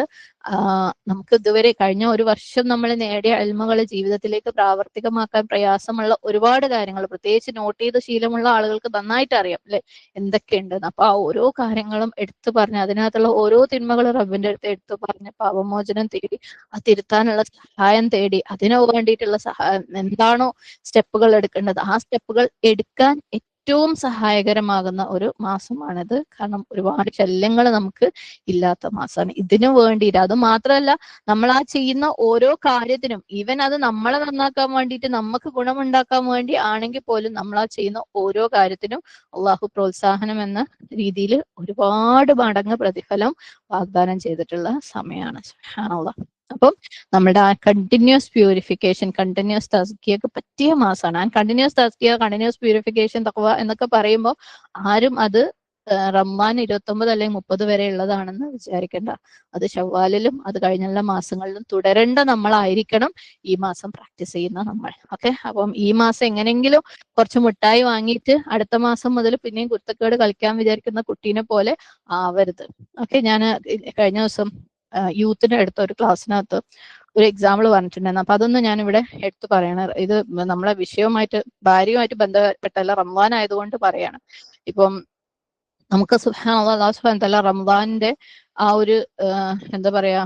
നമുക്ക് ഇതുവരെ കഴിഞ്ഞ ഒരു വർഷം നമ്മൾ നേടിയ എൽമുകൾ ജീവിതത്തിലേക്ക് പ്രാവർത്തികമാക്കാൻ പ്രയാസമുള്ള ഒരുപാട് കാര്യങ്ങൾ, പ്രത്യേകിച്ച് നോട്ട് ചെയ്ത ശീലമുള്ള ആളുകൾക്ക് നന്നായിട്ട് അറിയാം അല്ലെ എന്തൊക്കെയുണ്ടെന്ന്. അപ്പൊ ആ ഓരോ കാര്യങ്ങളും എടുത്തു പറഞ്ഞ് അതിനകത്തുള്ള ഓരോ തിന്മകളും റബ്ബിന്റെ അടുത്ത് എടുത്തു പറഞ്ഞ് പാപമോചനം തേടി ആ തിരുത്താനുള്ള സഹായം തേടി അതിനു വേണ്ടിയിട്ടുള്ള സഹായം എന്താണോ സ്റ്റെപ്പുകൾ എടുക്കേണ്ടത് ആ സ്റ്റെപ്പുകൾ എടുക്കാൻ ഏറ്റവും സഹായകരമാകുന്ന ഒരു മാസമാണിത്. കാരണം ഒരുപാട് ശല്യങ്ങൾ നമുക്ക് ഇല്ലാത്ത മാസമാണ് ഇതിനു വേണ്ടിയിട്ട്. അത് മാത്രമല്ല, നമ്മൾ ആ ചെയ്യുന്ന ഓരോ കാര്യത്തിനും, ഈവൻ അത് നമ്മളെ നന്നാക്കാൻ വേണ്ടിയിട്ട് നമുക്ക് ഗുണമുണ്ടാക്കാൻ വേണ്ടി ആണെങ്കിൽ പോലും, നമ്മൾ ആ ചെയ്യുന്ന ഓരോ കാര്യത്തിനും അള്ളാഹു പ്രോത്സാഹനം എന്ന രീതിയിൽ ഒരുപാട് മടങ്ങ് പ്രതിഫലം വാഗ്ദാനം ചെയ്തിട്ടുള്ള സമയമാണ്. സുബ്ഹാനല്ലാഹ്. അപ്പം നമ്മുടെ ആ കണ്ടിന്യൂസ് പ്യൂരിഫിക്കേഷൻ, കണ്ടിന്യൂസ് തസ്കിയക്ക് പറ്റിയ മാസമാണ്. ആൻഡ് കണ്ടിന്യൂസ് തസ്കിയ, കണ്ടിന്യൂസ് പ്യൂരിഫിക്കേഷൻ, തഖ്വ എന്നൊക്കെ പറയുമ്പോൾ ആരും അത് റമദാൻ 29 അല്ലെങ്കിൽ 30 വരെ ഉള്ളതാണെന്ന് വിചാരിക്കേണ്ട. അത് ശവ്വാലിലും അത് കഴിഞ്ഞുള്ള മാസങ്ങളിലും തുടരേണ്ട നമ്മളായിരിക്കണം ഈ മാസം പ്രാക്ടീസ് ചെയ്യുന്ന നമ്മൾ. ഓക്കെ, അപ്പം ഈ മാസം എങ്ങനെയെങ്കിലും കുറച്ച് മിഠായി വാങ്ങിയിട്ട് അടുത്ത മാസം മുതൽ പിന്നെയും കുരുത്തക്കേട് കളിക്കാൻ വിചാരിക്കുന്ന കുട്ടീനെ പോലെ ആവരുത്. ഓക്കെ, ഞാൻ കഴിഞ്ഞ ദിവസം യൂത്തിന് എടുത്ത ഒരു ക്ലാസ്സിനകത്ത് ഒരു എക്സാമ്പിൾ പറഞ്ഞിട്ടുണ്ടായിരുന്നു. അപ്പൊ അതൊന്നും ഞാൻ ഇവിടെ എടുത്തു പറയണം. ഇത് നമ്മളെ വിഷയവുമായിട്ട് ഭാര്യയുമായിട്ട് ബന്ധപ്പെട്ടല്ല, റമദാൻ ആയതുകൊണ്ട് പറയാണ്. ഇപ്പം നമുക്ക് സുബ്ഹാനല്ലാഹ്, അല്ലാഹു സുബ്ഹാനഹു വ തആല റമദാനിന്റെ ആ ഒരു എന്താ പറയാ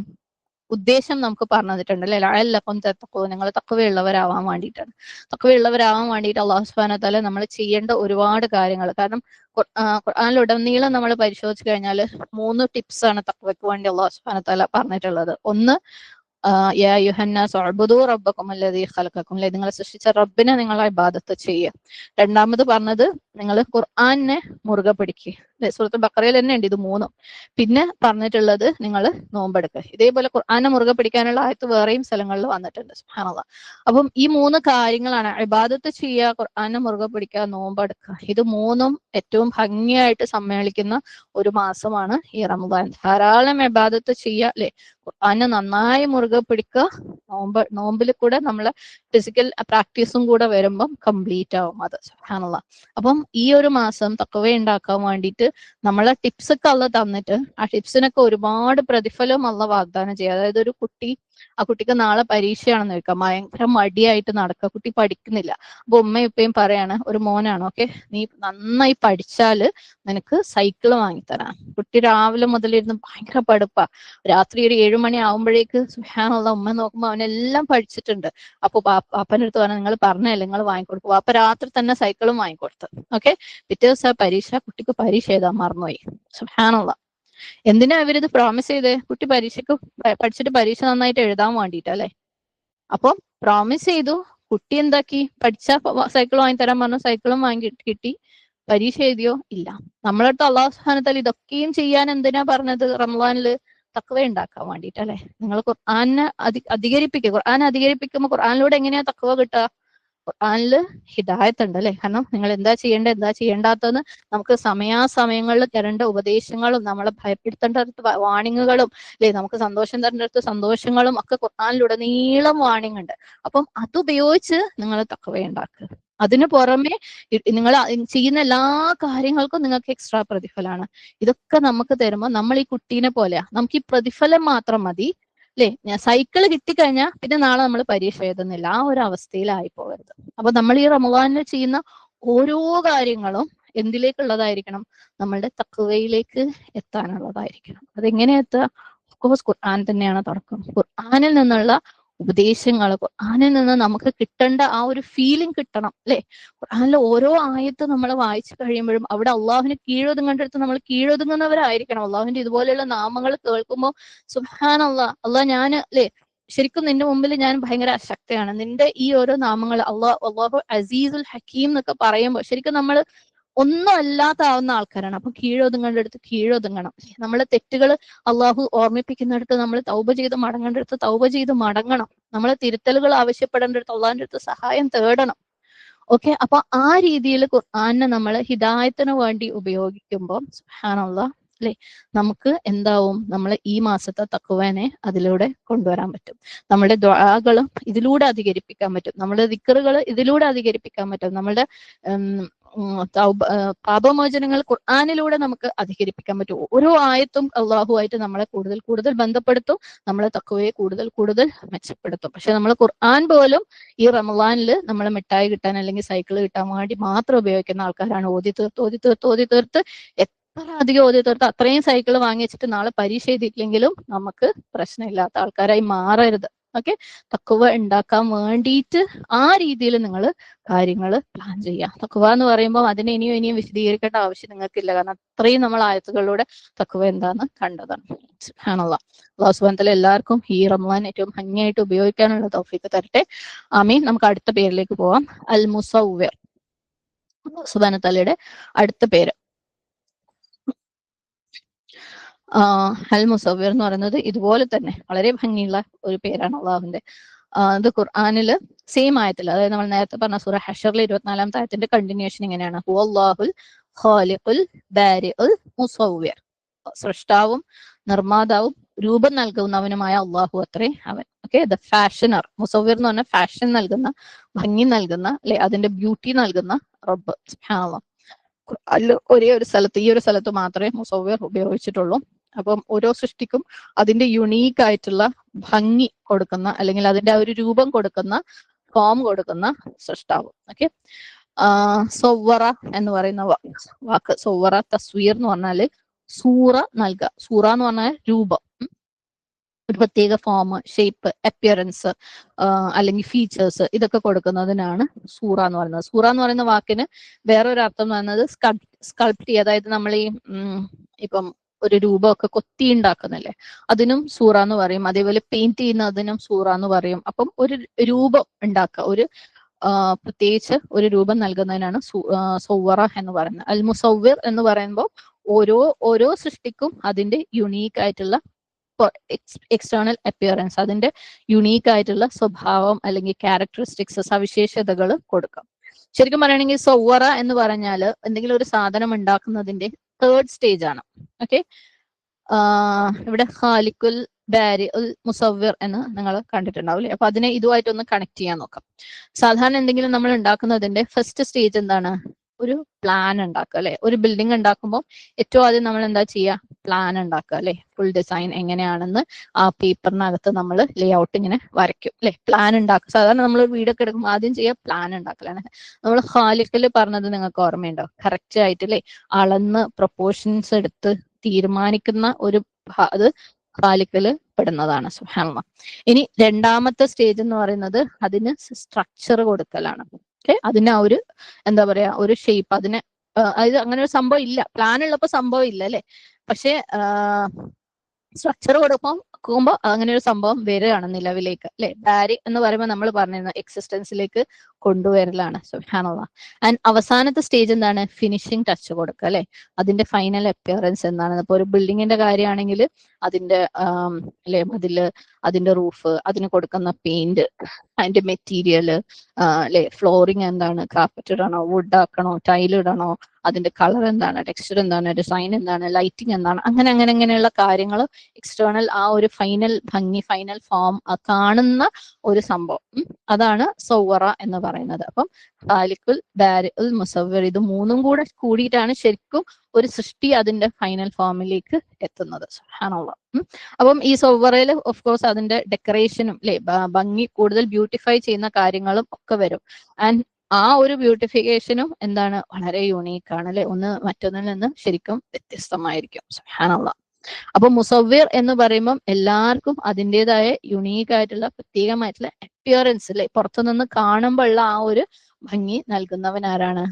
ഉദ്ദേശം നമുക്ക് പറഞ്ഞു തന്നിട്ടുണ്ട് അല്ലെ. ലഅല്ലക്കും തത്തഖൂൻ, നിങ്ങൾ തഖ്വയുള്ളവരാവാൻ വേണ്ടിയിട്ടാണ്. തഖ്വയുള്ളവരാവാൻ വേണ്ടിയിട്ട് അല്ലാഹു സുബ്ഹാനഹു വ തആല നമ്മൾ ചെയ്യേണ്ട ഒരുപാട് കാര്യങ്ങൾ. കാരണം ഖുർആനിലുടനീളം നമ്മൾ പരിശോധിച്ചു കഴിഞ്ഞാൽ 3 ടിപ്സ് ആണ് തഖ്വയ്ക്ക് വേണ്ടി അല്ലാഹു സുബ്ഹാനഹു വ തആല പറഞ്ഞിട്ടുള്ളത്. ഒന്ന്, യാ അയ്യുഹന്നാസ് ഉഅ്ബുദൂ റബ്ബക്കും അല്ലദീ ഖലഖക്കും, അല്ലെ നിങ്ങളെ സൃഷ്ടിച്ച റബ്ബിനെ നിങ്ങൾ ഇബാദത്ത് ചെയ്യുക. രണ്ടാമത് പറഞ്ഞത് നിങ്ങൾ ഖുർആനെ മുറുകെ പിടിക്കുക അല്ലെ. സൂറത്തുൽ ബഖറയിൽ തന്നെ ഉണ്ട് ഇത് 3. പിന്നെ പറഞ്ഞിട്ടുള്ളത് നിങ്ങൾ നോമ്പെടുക്കുക. ഇതേപോലെ ഖുർആനെ മുറുകെ പിടിക്കാനുള്ള ആയത്ത് വേറെയും സ്ഥലങ്ങളിൽ വന്നിട്ടുണ്ട്. സുബ്ഹാനല്ലാഹ്. അപ്പം ഈ 3 കാര്യങ്ങളാണ്, ഇബാദത്ത് ചെയ്യുക, ഖുർആനെ മുറുകെ പിടിക്കുക, നോമ്പെടുക്കുക. ഇത് 3ഉം ഏറ്റവും ഭംഗിയായിട്ട് സമ്മേളിക്കുന്ന ഒരു മാസമാണ് ഈ റമദാൻ. ധാരാളം ഇബാദത്ത് ചെയ്യുക അല്ലെ, ഖുർആനെ നന്നായി മുറുകെ പിടിക്കുക. നോമ്പിൽ കൂടെ നമ്മളെ ഫിസിക്കൽ പ്രാക്ടീസും കൂടെ വരുമ്പം കംപ്ലീറ്റ് ആവും അത്. സുബ്ഹാനല്ലാഹ്. അപ്പം ഈ ഒരു മാസം തഖ്വ ഉണ്ടാക്കാൻ വേണ്ടിയിട്ട് നമ്മളെ ടിപ്സ് ഒക്കെ അള്ളാഹ് തന്നിട്ട് ആ ടിപ്സിനൊക്കെ ഒരുപാട് പ്രതിഫലം അള്ളാഹ് വാഗ്ദാനം ചെയ്യുക. അതായത് ഒരു കുട്ടി, ആ കുട്ടിക്ക് നാളെ പരീക്ഷയാണെന്ന് വെക്കാം, ഭയങ്കര മടിയായിട്ട് നടക്കുക, കുട്ടി പഠിക്കുന്നില്ല. അപ്പൊ ഉമ്മയും ഉപ്പയും പറയാണ്, ഒരു മോനാണ്, ഓക്കെ, നീ നന്നായി പഠിച്ചാല് നിനക്ക് സൈക്കിള് വാങ്ങിത്തരാം. കുട്ടി രാവിലെ മുതലിരുന്ന് ഭയങ്കര പഠിപ്പാ. രാത്രി ഒരു 7 മണി ആകുമ്പോഴേക്ക് സുബ്ഹാനല്ലാഹ് ഉമ്മ നോക്കുമ്പോൾ അവനെല്ലാം പഠിച്ചിട്ടുണ്ട്. അപ്പൊ അപ്പൻ്റെ അടുത്ത് പറഞ്ഞാൽ നിങ്ങൾ പറഞ്ഞല്ലേ, നിങ്ങൾ വാങ്ങിക്കൊടുക്കും. അപ്പൊ രാത്രി തന്നെ സൈക്കിളും വാങ്ങിക്കൊടുത്തു. ഓക്കെ, പിറ്റേ ദിവസം പരീക്ഷ, കുട്ടിക്ക് പരീക്ഷ എഴുതാൻ മറന്നുപോയി. സുബ്ഹാനല്ലാഹ്. എന്തിനാ ഇവരിത് പ്രോമിസ് ചെയ്തേ? കുട്ടി പരീക്ഷയ്ക്ക് പഠിച്ചിട്ട് പരീക്ഷ നന്നായിട്ട് എഴുതാൻ വേണ്ടിയിട്ട് അല്ലെ. അപ്പം പ്രോമിസ് ചെയ്തു, കുട്ടി എന്താക്കി, പഠിച്ച സൈക്കിൾ വാങ്ങി തരാൻ പറഞ്ഞു, സൈക്കിളും വാങ്ങി കിട്ടി. പരീക്ഷ എഴുതിയോ? ഇല്ല. നമ്മളടുത്ത് അള്ളാഹു സുബ്ഹാനഹു വ തആല ഇതൊക്കെയും ചെയ്യാൻ എന്തിനാ പറഞ്ഞത്? റമളാനില് തഖ്വ ഉണ്ടാക്കാൻ വേണ്ടിയിട്ട് അല്ലെ? നിങ്ങൾ ഖുർആനെ അധികരിപ്പിക്കുക. ഖുർആൻ അധികരിപ്പിക്കുമ്പോൾ ഖുർആനിലൂടെ എങ്ങനെയാ തഖ്വ കിട്ടുക? ഖുർആനില് ഹിദായത്ത് ഉണ്ട് അല്ലെ? കാരണം നിങ്ങൾ എന്താ ചെയ്യേണ്ടത് എന്താ ചെയ്യേണ്ടാത്തതെന്ന് നമുക്ക് സമയാസമയങ്ങളിൽ തരേണ്ട ഉപദേശങ്ങളും നമ്മളെ ഭയപ്പെടുത്തേണ്ടടുത്ത് വാണിങ്ങുകളും അല്ലെ, നമുക്ക് സന്തോഷം തരേണ്ടടുത്ത് സന്തോഷങ്ങളും ഒക്കെ ഖുർആനിലുടനീളം വാണിംഗ് ഉണ്ട്. അപ്പം അതുപയോഗിച്ച് നിങ്ങൾ തഖ്വ ഉണ്ടാക്കുക. അതിന് പുറമെ നിങ്ങൾ ചെയ്യുന്ന എല്ലാ കാര്യങ്ങൾക്കും നിങ്ങൾക്ക് എക്സ്ട്രാ പ്രതിഫലമാണ്. ഇതൊക്കെ നമുക്ക് തരുമ്പോൾ നമ്മൾ ഈ കുട്ടീനെ പോലെയാ, നമുക്ക് ഈ പ്രതിഫലം മാത്രം മതി അല്ലെ? ഞാൻ സൈക്കിള് കിട്ടിക്കഴിഞ്ഞാൽ പിന്നെ നാളെ നമ്മൾ പരീക്ഷ എഴുതുന്നില്ല, ആ ഒരു അവസ്ഥയിലായി പോകരുത്. അപ്പൊ നമ്മൾ ഈ റമളാനിൽ ചെയ്യുന്ന ഓരോ കാര്യങ്ങളും എന്തിലേക്കുള്ളതായിരിക്കണം? നമ്മളുടെ തഖ്വയിലേക്ക് എത്താനുള്ളതായിരിക്കണം. അതെങ്ങനെയാ എത്തുക? ഓഫ്കോഴ്സ് ഖുർആൻ തന്നെയാണ് തുടക്കം. ഖുർആനിൽ നിന്നുള്ള ഉപദേശങ്ങൾ, ഖുർആനിൽ നിന്ന് നമുക്ക് കിട്ടേണ്ട ആ ഒരു ഫീലിംഗ് കിട്ടണം അല്ലെ? ഖുർആനിലെ ഓരോ ആയത്ത് നമ്മൾ വായിച്ചു കഴിയുമ്പോഴും അവിടെ അള്ളാഹുവിന് കീഴൊതുങ്ങേണ്ടടുത്ത് നമ്മൾ കീഴൊതുങ്ങുന്നവരായിരിക്കണം. അള്ളാഹുവിന്റെ ഇതുപോലെയുള്ള നാമങ്ങൾ കേൾക്കുമ്പോൾ സുബ്ഹാനല്ലാഹ്, അള്ളാഹ് ഞാൻ അല്ലെ ശരിക്കും നിന്റെ മുമ്പിൽ ഞാൻ ഭയങ്കര അശക്തയാണ്. നിന്റെ ഈ ഓരോ നാമങ്ങൾ അള്ളാഹു അസീസുൽ ഹക്കീം എന്നൊക്കെ പറയുമ്പോൾ ശരിക്കും നമ്മൾ ഒന്നും അല്ലാത്താവുന്ന ആൾക്കാരാണ്. അപ്പൊ കീഴൊതുങ്ങേണ്ടടുത്ത് കീഴൊതുങ്ങണം. നമ്മളെ തെറ്റുകൾ അള്ളാഹു ഓർമ്മിപ്പിക്കുന്നിടത്ത് നമ്മൾ തൗബ ചെയ്ത് മടങ്ങേണ്ടടുത്ത് തൗബ ചെയ്ത് മടങ്ങണം. നമ്മളെ തിരുത്തലുകൾ ആവശ്യപ്പെടേണ്ടടുത്ത് അള്ളാഹിന്റെ അടുത്ത് സഹായം തേടണം. ഓക്കെ, അപ്പൊ ആ രീതിയിൽ ഖുർആനെ നമ്മൾ ഹിദായത്തിന് വേണ്ടി ഉപയോഗിക്കുമ്പോൾ സുബ്ഹാനല്ലാഹ് അല്ലെ, നമുക്ക് എന്താവും? നമ്മൾ ഈ മാസത്തെ തഖ്വനെ അതിലൂടെ കൊണ്ടുവരാൻ പറ്റും. നമ്മുടെ ദുആകളും ഇതിലൂടെ അധികരിപ്പിക്കാൻ പറ്റും. നമ്മുടെ ദിക്റുകൾ ഇതിലൂടെ അധികരിപ്പിക്കാൻ പറ്റും. നമ്മുടെ പാപമോചനങ്ങൾ ഖുർആനിലൂടെ നമുക്ക് അധികരിപ്പിക്കാൻ പറ്റും. ഓരോ ആയത്തും അള്ളാഹുവായിട്ട് നമ്മളെ കൂടുതൽ കൂടുതൽ ബന്ധപ്പെടുത്തും, നമ്മളെ തഖ്വയെ കൂടുതൽ കൂടുതൽ മെച്ചപ്പെടുത്തും. പക്ഷെ നമ്മൾ ഖുർആൻ പോലും ഈ റമളാനിൽ നമ്മൾ മിഠായി കിട്ടാൻ അല്ലെങ്കിൽ സൈക്കിൾ കിട്ടാൻ വേണ്ടി മാത്രം ഉപയോഗിക്കുന്ന ആൾക്കാരാണ്. ഓതി തീർത്ത് എത്ര അധികം ഓതി തീർത്ത് അത്രയും സൈക്കിൾ വാങ്ങി വെച്ചിട്ട് നാളെ പരീക്ഷ എഴുതിയില്ലെങ്കിലും നമുക്ക് പ്രശ്നമില്ലാത്ത ആൾക്കാരായി മാറരുത്. ഓക്കെ, തഖ്വ ഉണ്ടാക്കാൻ വേണ്ടിയിട്ട് ആ രീതിയിൽ നിങ്ങൾ കാര്യങ്ങൾ പ്ലാൻ ചെയ്യുക. തഖ്വ എന്ന് പറയുമ്പോൾ അതിനെ ഇനിയും വിശദീകരിക്കേണ്ട ആവശ്യം നിങ്ങൾക്കില്ല. കാരണം അത്രയും നമ്മൾ ആയത്തുകളിലൂടെ തഖ്വ എന്താന്ന് കണ്ടതാണ്. സുബ്ഹാനല്ലാഹ്. അല്ലാഹു സുബ്ഹാനഹു വ തആല എല്ലാവർക്കും ഈ റമളാൻ ഏറ്റവും ഭംഗിയായിട്ട് ഉപയോഗിക്കാനുള്ള തൗഫീഖ് തരട്ടെ. ആമീൻ. നമുക്ക് അടുത്ത പേരിലേക്ക് പോവാം. അൽ മുസവ്വിർ. അല്ലാഹു സുബ്ഹാനഹു വ തആലയുടെ അടുത്ത പേര് അൽ മുസവ്വിർ എന്ന് പറയുന്നത് ഇതുപോലെ തന്നെ വളരെ ഭംഗിയുള്ള ഒരു പേരാണ് അള്ളാഹുവിന്റെ. ഇത് ഖുർആനില് സെയിം ആയത്തിൽ, അതായത് നമ്മൾ നേരത്തെ പറഞ്ഞ സൂറ ഹഷറിലെ 24-ാമത്തെ ആയത്തിന്റെ കണ്ടിന്യൂഷൻ ഇങ്ങനെയാണ്: ഹുവല്ലാഹുൽ ഖാലിഖുൽ ബാരിഉൽ മുസവ്വിർ. സൃഷ്ടാവും നിർമ്മാതാവും രൂപം നൽകുന്നവനുമായ അള്ളാഹു അത്രേ അവൻ. Okay, the ഫാഷനർ. മുസവ്വിർ എന്ന് പറഞ്ഞാൽ ഫാഷൻ നൽകുന്ന, ഭംഗി നൽകുന്ന അല്ലെ, അതിന്റെ ബ്യൂട്ടി നൽകുന്ന റബ്ബ്. സുബ്ഹാനല്ലാഹ്. അതിൽ ഒരേ ഒരു സ്ഥലത്ത്, ഈ ഒരു സ്ഥലത്ത് മാത്രമേ മുസവ്വിർ ഉപയോഗിച്ചിട്ടുള്ളൂ. അപ്പം ഓരോ സൃഷ്ടിക്കും അതിന്റെ യുണീക്ക് ആയിട്ടുള്ള ഭംഗി കൊടുക്കുന്ന, അല്ലെങ്കിൽ അതിന്റെ ആ ഒരു രൂപം കൊടുക്കുന്ന, ഫോം കൊടുക്കുന്ന സൃഷ്ടാവ്. ഓക്കെ, സൊവ്വറ എന്ന് പറയുന്ന വാക്ക്, സൊവ്വറ തസ്വീർ എന്ന് പറഞ്ഞാല് സൂറ നൽകുക. സൂറ എന്ന് പറഞ്ഞാൽ രൂപം, ഒരു പ്രത്യേക ഫോം, ഷേപ്പ്, അപ്പിയറൻസ് അല്ലെങ്കിൽ ഫീച്ചേഴ്സ്, ഇതൊക്കെ കൊടുക്കുന്നതിനാണ് സൂറ എന്ന് പറയുന്നത്. സൂറ എന്ന് പറയുന്ന വാക്കിന് വേറൊരു അർത്ഥം എന്ന് പറയുന്നത് സ്കൾപ്റ്റ്, അതായത് നമ്മൾ ഈ ഇപ്പം ഒരു രൂപമൊക്കെ കൊത്തി ഉണ്ടാക്കുന്നില്ലേ, അതിനും സൂറ എന്ന് പറയും. അതേപോലെ പെയിന്റ് ചെയ്യുന്നതിനും സൂറ എന്ന് പറയും. അപ്പം ഒരു രൂപം ഉണ്ടാക്കുക, ഒരു പ്രത്യേകിച്ച് ഒരു രൂപം നൽകുന്നതിനാണ് സൊവ്വറ എന്ന് പറയുന്നത്. അൽ മുസവ്വിർ എന്ന് പറയുമ്പോൾ ഓരോ സൃഷ്ടിക്കും അതിന്റെ യുണീക്ക് ആയിട്ടുള്ള എക്സ്റ്റേണൽ അപ്പിയറൻസ്, അതിന്റെ യുണീക്ക് ആയിട്ടുള്ള സ്വഭാവം അല്ലെങ്കിൽ ക്യാരക്ടറിസ്റ്റിക്സ്, സവിശേഷതകൾ കൊടുക്കാം. ശരിക്കും പറയുകയാണെങ്കിൽ സൊവ്വറ എന്ന് പറഞ്ഞാൽ എന്തെങ്കിലും ഒരു സാധനം ഉണ്ടാക്കുന്നതിന്റെ 3rd സ്റ്റേജ് ആണ്. ഓക്കെ, ഇവിടെ ഖാലിഖുൽ ബാരിഉൽ മുസവ്വിർ എന്ന് നിങ്ങൾ കണ്ടിട്ടുണ്ടാവും അല്ലേ? അപ്പൊ അതിനെ ഇതുമായിട്ടൊന്ന് കണക്ട് ചെയ്യാൻ നോക്കാം. സാധാരണ എന്തെങ്കിലും നമ്മൾ ഉണ്ടാക്കുന്നതിന്റെ 1st സ്റ്റേജ് എന്താണ്? ഒരു പ്ലാൻ ഉണ്ടാക്കുക അല്ലെ? ഒരു ബിൽഡിംഗ് ഉണ്ടാക്കുമ്പോൾ ഏറ്റവും ആദ്യം നമ്മൾ എന്താ ചെയ്യുക? പ്ലാൻ ഉണ്ടാക്കുക അല്ലെ? ഫുൾ ഡിസൈൻ എങ്ങനെയാണെന്ന് ആ പേപ്പറിനകത്ത് നമ്മൾ ലേ ഔട്ട് ഇങ്ങനെ വരയ്ക്കും അല്ലെ? പ്ലാൻ ഉണ്ടാക്കും. സാധാരണ നമ്മൾ വീടൊക്കെ എടുക്കുമ്പോൾ ആദ്യം ചെയ്യുക പ്ലാൻ ഉണ്ടാക്കലാണ്. നമ്മൾ ഖാലിഖിൽ പറഞ്ഞത് നിങ്ങൾക്ക് ഓർമ്മയുണ്ടോ? കറക്റ്റ് ആയിട്ട് അല്ലെ അളന്ന് പ്രൊപ്പോർഷൻസ് എടുത്ത് തീരുമാനിക്കുന്ന ഒരു അത് ഖാലിഖില് പെടുന്നതാണ്. സുബ്ഹാനല്ലാഹ്. ഇനി 2ാമത്തെ സ്റ്റേജ് എന്ന് പറയുന്നത് അതിന് സ്ട്രക്ചർ കൊടുക്കലാണ്. ഓക്കെ, അതിന് ആ ഒരു എന്താ പറയാ, ഒരു ഷേപ്പ്, അതിന് അതായത് അങ്ങനെ ഒരു സംഭവം ഇല്ല, പ്ലാൻ ഉള്ളപ്പോ സംഭവം ഇല്ല അല്ലെ? പക്ഷെ സ്ട്രക്ചർ കൊടുക്കുമ്പോൾ അങ്ങനെ ഒരു സംഭവം വരികയാണ് നിലവിലേക്ക്, അല്ലെ? ബാരി എന്ന് പറയുമ്പോൾ നമ്മൾ പറഞ്ഞിരുന്നു എക്സിസ്റ്റൻസിലേക്ക് കൊണ്ടുവരലാണ്. സുബ്ഹാനല്ലാഹ്. ആൻഡ് അവസാനത്തെ സ്റ്റേജ് എന്താണ്? ഫിനിഷിംഗ് ടച്ച് കൊടുക്കുക, അല്ലെ? അതിന്റെ ഫൈനൽ അപ്പിയറൻസ് എന്താണ്? ഇപ്പൊ ഒരു ബിൽഡിങ്ങിന്റെ കാര്യമാണെങ്കിൽ അതിന്റെ അല്ലെ മതില്, അതിന്റെ റൂഫ്, അതിന് കൊടുക്കുന്ന പെയിന്റ്, അതിന്റെ മെറ്റീരിയൽ, അല്ലെ ഫ്ലോറിങ് എന്താണ്, കാർപ്പറ്റ് ഇടണോ, വുഡ് ആക്കണോ, ടൈൽ ഇടണോ, അതിന്റെ കളർ എന്താണ്, ടെക്സ്ചർ എന്താണ്, ഡിസൈൻ എന്താണ്, ലൈറ്റിംഗ് എന്താണ്, അങ്ങനെയുള്ള കാര്യങ്ങൾ എക്സ്റ്റേണൽ ആ ഒരു ഫൈനൽ ഭംഗി, ഫൈനൽ ഫോം കാണുന്ന ഒരു സംഭവം, അതാണ് സൗവറ എന്ന് പറയുന്നത്. അപ്പം ഖാലിഖുൽ, ബാരിഉൽ, മുസവ്വിർ, ഇത് മൂന്നും കൂടിയിട്ടാണ് ശരിക്കും ഒരു സൃഷ്ടി അതിന്റെ ഫൈനൽ ഫോമിലേക്ക് എത്തുന്നത്. സുബ്ഹാനല്ലാഹ്. അപ്പം ഈ സൗവറയിൽ ഓഫ് കോഴ്സ് അതിന്റെ ഡെക്കറേഷനും അല്ലെ ഭംഗി കൂടുതൽ ബ്യൂട്ടിഫൈ ചെയ്യുന്ന കാര്യങ്ങളും ഒക്കെ വരും. ആൻഡ് ആ ഒരു ബ്യൂട്ടിഫിക്കേഷനും എന്താണ്, വളരെ യുണീക്ക് ആണ്, അല്ലെ? ഒന്ന് മറ്റൊന്നിൽ നിന്ന് ശരിക്കും വ്യത്യസ്തമായിരിക്കും. സുബ്ഹാനല്ലാഹ്. അപ്പൊ മുസവ്വിർ എന്ന് പറയുമ്പം എല്ലാവർക്കും അതിൻ്റെതായ യുണീക്ക് ആയിട്ടുള്ള പ്രത്യേകമായിട്ടുള്ള അപ്പിയറൻസ്, അല്ലെ? പുറത്തുനിന്ന് കാണുമ്പോഴുള്ള ആ ഒരു ഭംഗി നൽകുന്നവൻ ആരാണ്?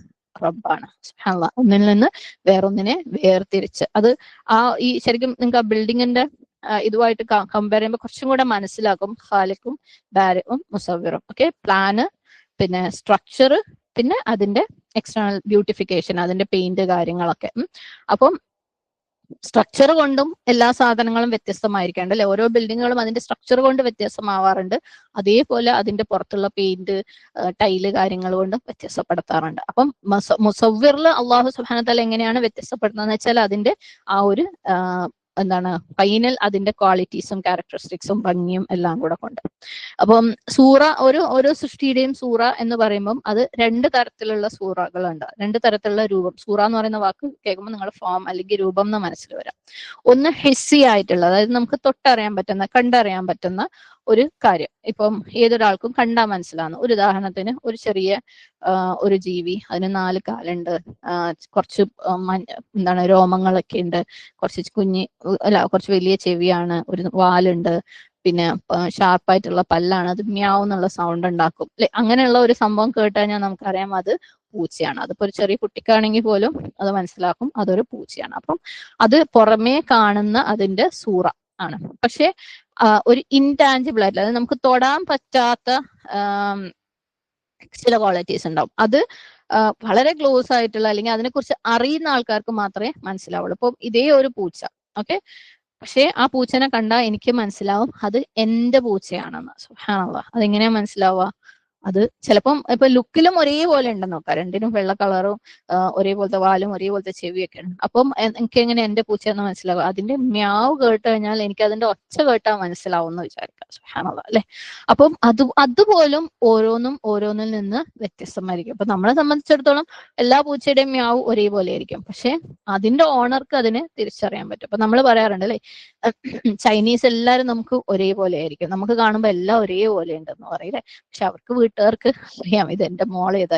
റബ്ബാണ്. സുബ്ഹാനല്ലാഹ്. ഒന്നിൽ നിന്ന് വേറൊന്നിനെ വേർതിരിച്ച് അത് ഈ ശരിക്കും നിങ്ങൾക്ക് ആ ബിൽഡിങ്ങിന്റെ ഇതുമായിട്ട് കമ്പയർ ചെയ്യുമ്പോൾ കുറച്ചും കൂടെ മനസ്സിലാക്കും ഖാലിഖും ബാരിഉം മുസവ്വിറും. ഓക്കെ, പ്ലാന്, പിന്നെ സ്ട്രക്ചർ, പിന്നെ അതിന്റെ എക്സ്റ്റേണൽ ബ്യൂട്ടിഫിക്കേഷൻ, അതിന്റെ പെയിന്റ് കാര്യങ്ങളൊക്കെ. അപ്പം സ്ട്രക്ചർ കൊണ്ടും എല്ലാ സാധനങ്ങളും വ്യത്യസ്തമായിരിക്കാണ്ട്, അല്ലെ? ഓരോ ബിൽഡിങ്ങുകളും അതിന്റെ സ്ട്രക്ചർ കൊണ്ട് വ്യത്യാസമാവാറുണ്ട്. അതേപോലെ അതിന്റെ പുറത്തുള്ള പെയിന്റ്, ടൈല് കാര്യങ്ങൾ കൊണ്ടും വ്യത്യാസപ്പെടുത്താറുണ്ട്. അപ്പം മുസവ്വിറിൽ അള്ളാഹു സുബ്ഹാനഹു വ തആല എങ്ങനെയാണ് വ്യത്യസ്തപ്പെടുന്നതെന്ന് വെച്ചാൽ അതിന്റെ ആ ഒരു എന്താണ് ഫൈനൽ അതിന്റെ ക്വാളിറ്റീസും ക്യാരക്ടറിസ്റ്റിക്സും ഭംഗിയും എല്ലാം കൂടെ കൊണ്ട്. അപ്പം സൂറ, ഓരോ സൃഷ്ടിയുടെയും സൂറ എന്ന് പറയുമ്പം അത് രണ്ട് തരത്തിലുള്ള സൂറകളുണ്ട്, രണ്ട് തരത്തിലുള്ള രൂപം. സൂറ എന്ന് പറയുന്ന വാക്ക് കേൾക്കുമ്പോൾ നിങ്ങൾ ഫോം അല്ലെങ്കിൽ രൂപം എന്ന് മനസ്സിൽ വരാം. ഒന്ന് ഹിസ്സി ആയിട്ടുള്ള, അതായത് നമുക്ക് തൊട്ടറിയാൻ പറ്റുന്ന, കണ്ടറിയാൻ പറ്റുന്ന ഒരു കാര്യം. ഇപ്പം ഏതൊരാൾക്കും കണ്ടാൽ മനസ്സിലാവുന്ന ഒരു ഉദാഹരണത്തിന്, ഒരു ചെറിയ ഒരു ജീവി, അതിന് 4 കാലുണ്ട്, കുറച്ച് എന്താണ് രോമങ്ങളൊക്കെ ഉണ്ട്, കുറച്ച് കുറച്ച് വലിയ ചെവിയാണ്, ഒരു വാലുണ്ട്, പിന്നെ ഷാർപ്പായിട്ടുള്ള പല്ലാണ്, അത് മ്യാവ് എന്നുള്ള സൗണ്ട് ഉണ്ടാക്കും, അല്ലെ? അങ്ങനെയുള്ള ഒരു സംഭവം കേട്ട് കഴിഞ്ഞാൽ നമുക്കറിയാം അത് പൂച്ചയാണ്. അതിപ്പോ ഒരു ചെറിയ കുട്ടിക്കാണെങ്കിൽ പോലും അത് മനസ്സിലാക്കും അതൊരു പൂച്ചയാണ്. അപ്പം അത് പുറമേ കാണുന്ന അതിന്റെ സൂറ ആണ്. പക്ഷെ ഒരു ഇൻടാഞ്ചിബിൾ ആയിട്ടുള്ള, അതായത് നമുക്ക് തൊടാൻ പറ്റാത്ത ചില ക്വാളിറ്റീസ് ഉണ്ടാവും. അത് വളരെ ക്ലോസ് ആയിട്ടുള്ള അല്ലെങ്കിൽ അതിനെക്കുറിച്ച് അറിയുന്ന ആൾക്കാർക്ക് മാത്രമേ മനസ്സിലാവുള്ളൂ. ഇപ്പം ഇതേ ഒരു പൂച്ച, ഓക്കെ, പക്ഷെ ആ പൂച്ചനെ കണ്ടാൽ എനിക്ക് മനസ്സിലാവും അത് എന്റെ പൂച്ചയാണെന്ന്. സുബ്ഹാനല്ലാഹ്. അതെങ്ങനെയാ മനസ്സിലാവുക? അത് ചിലപ്പം ഇപ്പൊ ലുക്കിലും ഒരേപോലെ ഉണ്ടെന്ന് നോക്കാം, രണ്ടിനും വെള്ള കളറും ഒരേപോലത്തെ വാലും ഒരേപോലത്തെ ചെവിയൊക്കെ ഉണ്ട്. അപ്പം എനിക്ക് എങ്ങനെ എന്റെ പൂച്ചയെന്ന് മനസ്സിലാവുക? അതിന്റെ മ്യാവ് കേട്ട് കഴിഞ്ഞാൽ എനിക്ക് അതിന്റെ ഒച്ച കേട്ടാൽ മനസ്സിലാവും എന്ന് വിചാരിക്കാം. സുബ്ഹാനല്ലാഹ്, അല്ലെ? അപ്പം അതുപോലും ഓരോന്നിൽ നിന്ന് വ്യത്യസ്തമായിരിക്കും. അപ്പൊ നമ്മളെ സംബന്ധിച്ചിടത്തോളം എല്ലാ പൂച്ചയുടെയും മ്യാവ് ഒരേപോലെ ആയിരിക്കും, പക്ഷെ അതിന്റെ ഓണർക്ക് അതിനെ തിരിച്ചറിയാൻ പറ്റും. അപ്പൊ നമ്മൾ പറയാറുണ്ട്, അല്ലെ, ചൈനീസ് എല്ലാവരും നമുക്ക് ഒരേപോലെ ആയിരിക്കും, നമുക്ക് കാണുമ്പോൾ എല്ലാം ഒരേപോലെ ഉണ്ടെന്ന് പറയില്ലേ. പക്ഷെ അവർക്ക് വീട്ടുകാർക്ക് അറിയാം ഇത് എന്റെ മോളേതാ,